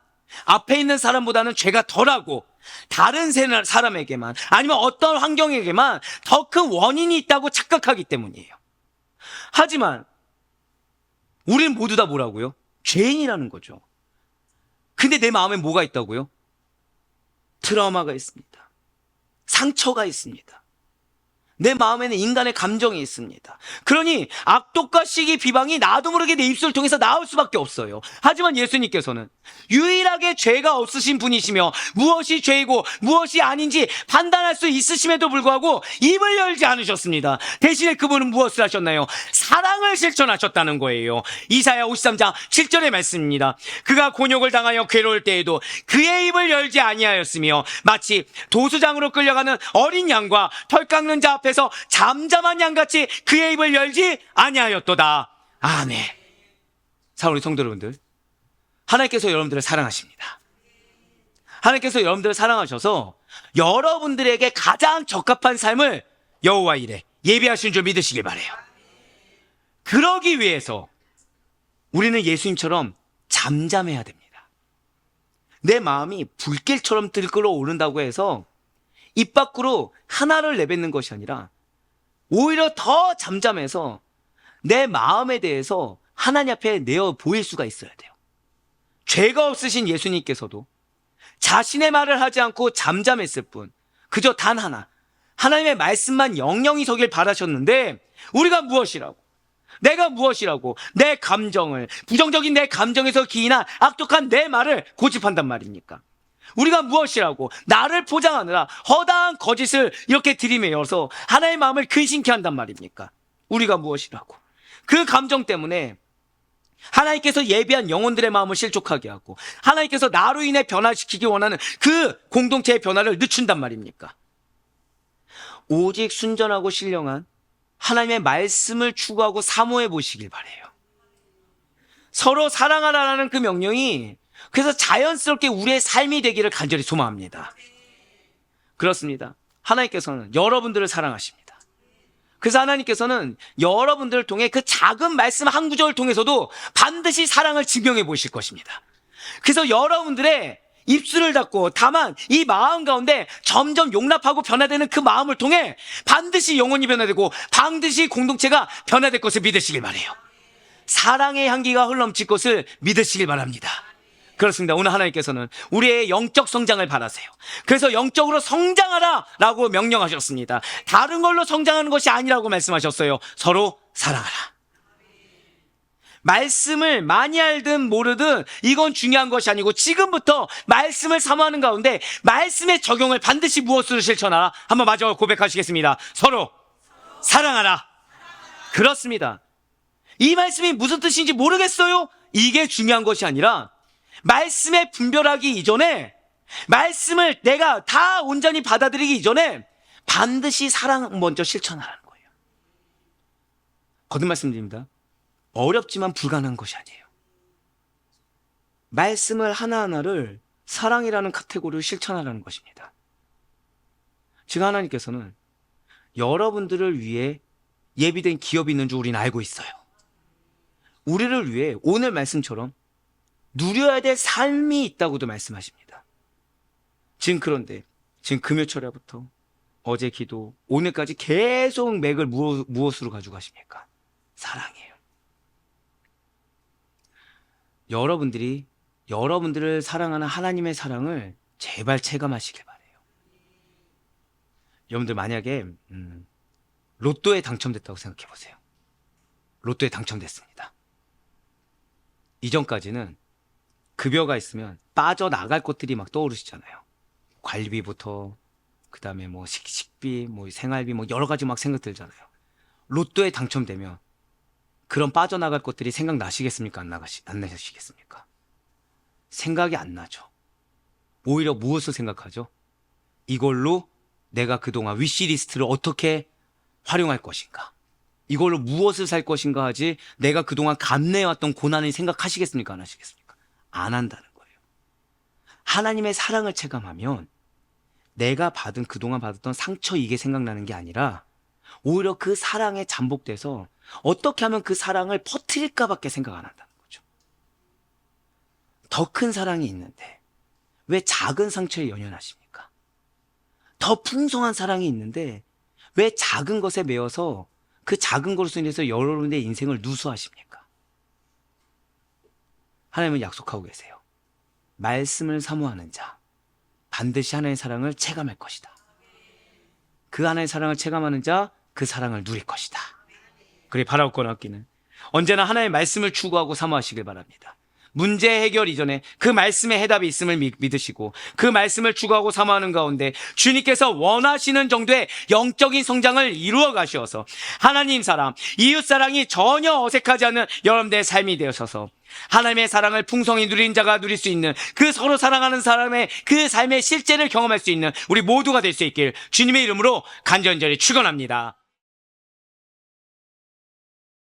앞에 있는 사람보다는 죄가 덜하고 다른 사람에게만, 아니면 어떤 환경에게만 더 큰 원인이 있다고 착각하기 때문이에요. 하지만 우리는 모두 다 뭐라고요? 죄인이라는 거죠. 근데 내 마음에 뭐가 있다고요? 트라우마가 있습니다. 상처가 있습니다. 내 마음에는 인간의 감정이 있습니다. 그러니 악독과 시기, 비방이 나도 모르게 내 입술을 통해서 나올 수밖에 없어요. 하지만 예수님께서는 유일하게 죄가 없으신 분이시며 무엇이 죄이고 무엇이 아닌지 판단할 수 있으심에도 불구하고 입을 열지 않으셨습니다. 대신에 그분은 무엇을 하셨나요? 사랑을 실천하셨다는 거예요. 이사야 53장 7절의 말씀입니다. 그가 곤욕을 당하여 괴로울 때에도 그의 입을 열지 아니하였으며 마치 도수장으로 끌려가는 어린 양과 털 깎는 자 앞에 잠잠한 양같이 그의 입을 열지 아니하였도다. 아멘. 사랑하는 성도 여러분들, 하나님께서 여러분들을 사랑하십니다. 하나님께서 여러분들을 사랑하셔서 여러분들에게 가장 적합한 삶을 여호와 이레 예비하신 줄 믿으시길 바라요. 그러기 위해서 우리는 예수님처럼 잠잠해야 됩니다. 내 마음이 불길처럼 들끓어 오른다고 해서 입 밖으로 하나를 내뱉는 것이 아니라 오히려 더 잠잠해서 내 마음에 대해서 하나님 앞에 내어 보일 수가 있어야 돼요. 죄가 없으신 예수님께서도 자신의 말을 하지 않고 잠잠했을 뿐, 그저 단 하나, 하나님의 말씀만 영영이 서길 바라셨는데, 우리가 무엇이라고, 내가 무엇이라고 내 감정을, 부정적인 내 감정에서 기인한 악독한 내 말을 고집한단 말입니까? 우리가 무엇이라고 나를 포장하느라 허다한 거짓을 이렇게 들이매어서 하나의 마음을 근심케 한단 말입니까? 우리가 무엇이라고 그 감정 때문에 하나님께서 예비한 영혼들의 마음을 실족하게 하고 하나님께서 나로 인해 변화시키기 원하는 그 공동체의 변화를 늦춘단 말입니까? 오직 순전하고 신령한 하나님의 말씀을 추구하고 사모해 보시길 바라요. 서로 사랑하라는 그 명령이 그래서 자연스럽게 우리의 삶이 되기를 간절히 소망합니다. 그렇습니다. 하나님께서는 여러분들을 사랑하십니다. 그래서 하나님께서는 여러분들을 통해 그 작은 말씀 한 구절을 통해서도 반드시 사랑을 증명해 보실 것입니다. 그래서 여러분들의 입술을 닫고 다만 이 마음 가운데 점점 용납하고 변화되는 그 마음을 통해 반드시 영혼이 변화되고 반드시 공동체가 변화될 것을 믿으시길 바라요. 사랑의 향기가 흘러넘칠 것을 믿으시길 바랍니다. 그렇습니다. 오늘 하나님께서는 우리의 영적 성장을 바라세요. 그래서 영적으로 성장하라 라고 명령하셨습니다. 다른 걸로 성장하는 것이 아니라고 말씀하셨어요. 서로 사랑하라. 말씀을 많이 알든 모르든 이건 중요한 것이 아니고 지금부터 말씀을 사모하는 가운데 말씀의 적용을 반드시 무엇으로 실천하라. 한번 마저 고백하시겠습니다. 서로 사랑하라. 그렇습니다. 이 말씀이 무슨 뜻인지 모르겠어요? 이게 중요한 것이 아니라 말씀에 분별하기 이전에, 말씀을 내가 다 온전히 받아들이기 이전에 반드시 사랑 먼저 실천하라는 거예요. 거듭 말씀드립니다. 어렵지만 불가능한 것이 아니에요. 말씀을 하나하나를 사랑이라는 카테고리를 실천하라는 것입니다. 지금 하나님께서는 여러분들을 위해 예비된 기업이 있는 줄 우리는 알고 있어요. 우리를 위해 오늘 말씀처럼 누려야 될 삶이 있다고도 말씀하십니다. 지금 그런데 지금 금요철야부터 어제 기도 오늘까지 계속 맥을 무엇으로 가지고 가십니까? 사랑이에요. 여러분들을 사랑하는 하나님의 사랑을 제발 체감하시길 바래요. 여러분들 만약에 로또에 당첨됐다고 생각해 보세요. 로또에 당첨됐습니다. 이전까지는 급여가 있으면 빠져나갈 것들이 막 떠오르시잖아요. 관리비부터 그다음에 뭐 식비, 뭐 생활비, 뭐 여러 가지 막 생각 들잖아요. 로또에 당첨되면 그런 빠져나갈 것들이 생각나시겠습니까? 안 나시겠습니까? 생각이 안 나죠. 오히려 무엇을 생각하죠? 이걸로 내가 그동안 위시리스트를 어떻게 활용할 것인가? 이걸로 무엇을 살 것인가 하지 내가 그동안 감내해왔던 고난을 생각하시겠습니까? 안 하시겠습니까? 안 한다는 거예요. 하나님의 사랑을 체감하면 내가 그동안 받았던 상처 이게 생각나는 게 아니라 오히려 그 사랑에 잠복돼서 어떻게 하면 그 사랑을 퍼뜨릴까 밖에 생각 안 한다는 거죠. 더 큰 사랑이 있는데 왜 작은 상처에 연연하십니까? 더 풍성한 사랑이 있는데 왜 작은 것에 매여서 그 작은 것으로 인해서 여러분의 인생을 누수하십니까? 하나님은 약속하고 계세요. 말씀을 사모하는 자 반드시 하나님의 사랑을 체감할 것이다. 그 하나님의 사랑을 체감하는 자 그 사랑을 누릴 것이다. 그래 바라옵거나 얻기는 언제나 하나님의 말씀을 추구하고 사모하시길 바랍니다. 문제 해결 이전에 그 말씀의 해답이 있음을 믿으시고 그 말씀을 추구하고 사모하는 가운데 주님께서 원하시는 정도의 영적인 성장을 이루어 가셔서 하나님 사랑, 이웃 사랑이 전혀 어색하지 않은 여러분들의 삶이 되어서서 하나님의 사랑을 풍성히 누린 자가 누릴 수 있는 그 서로 사랑하는 사람의 그 삶의 실제를 경험할 수 있는 우리 모두가 될 수 있길 주님의 이름으로 간절히 축원합니다.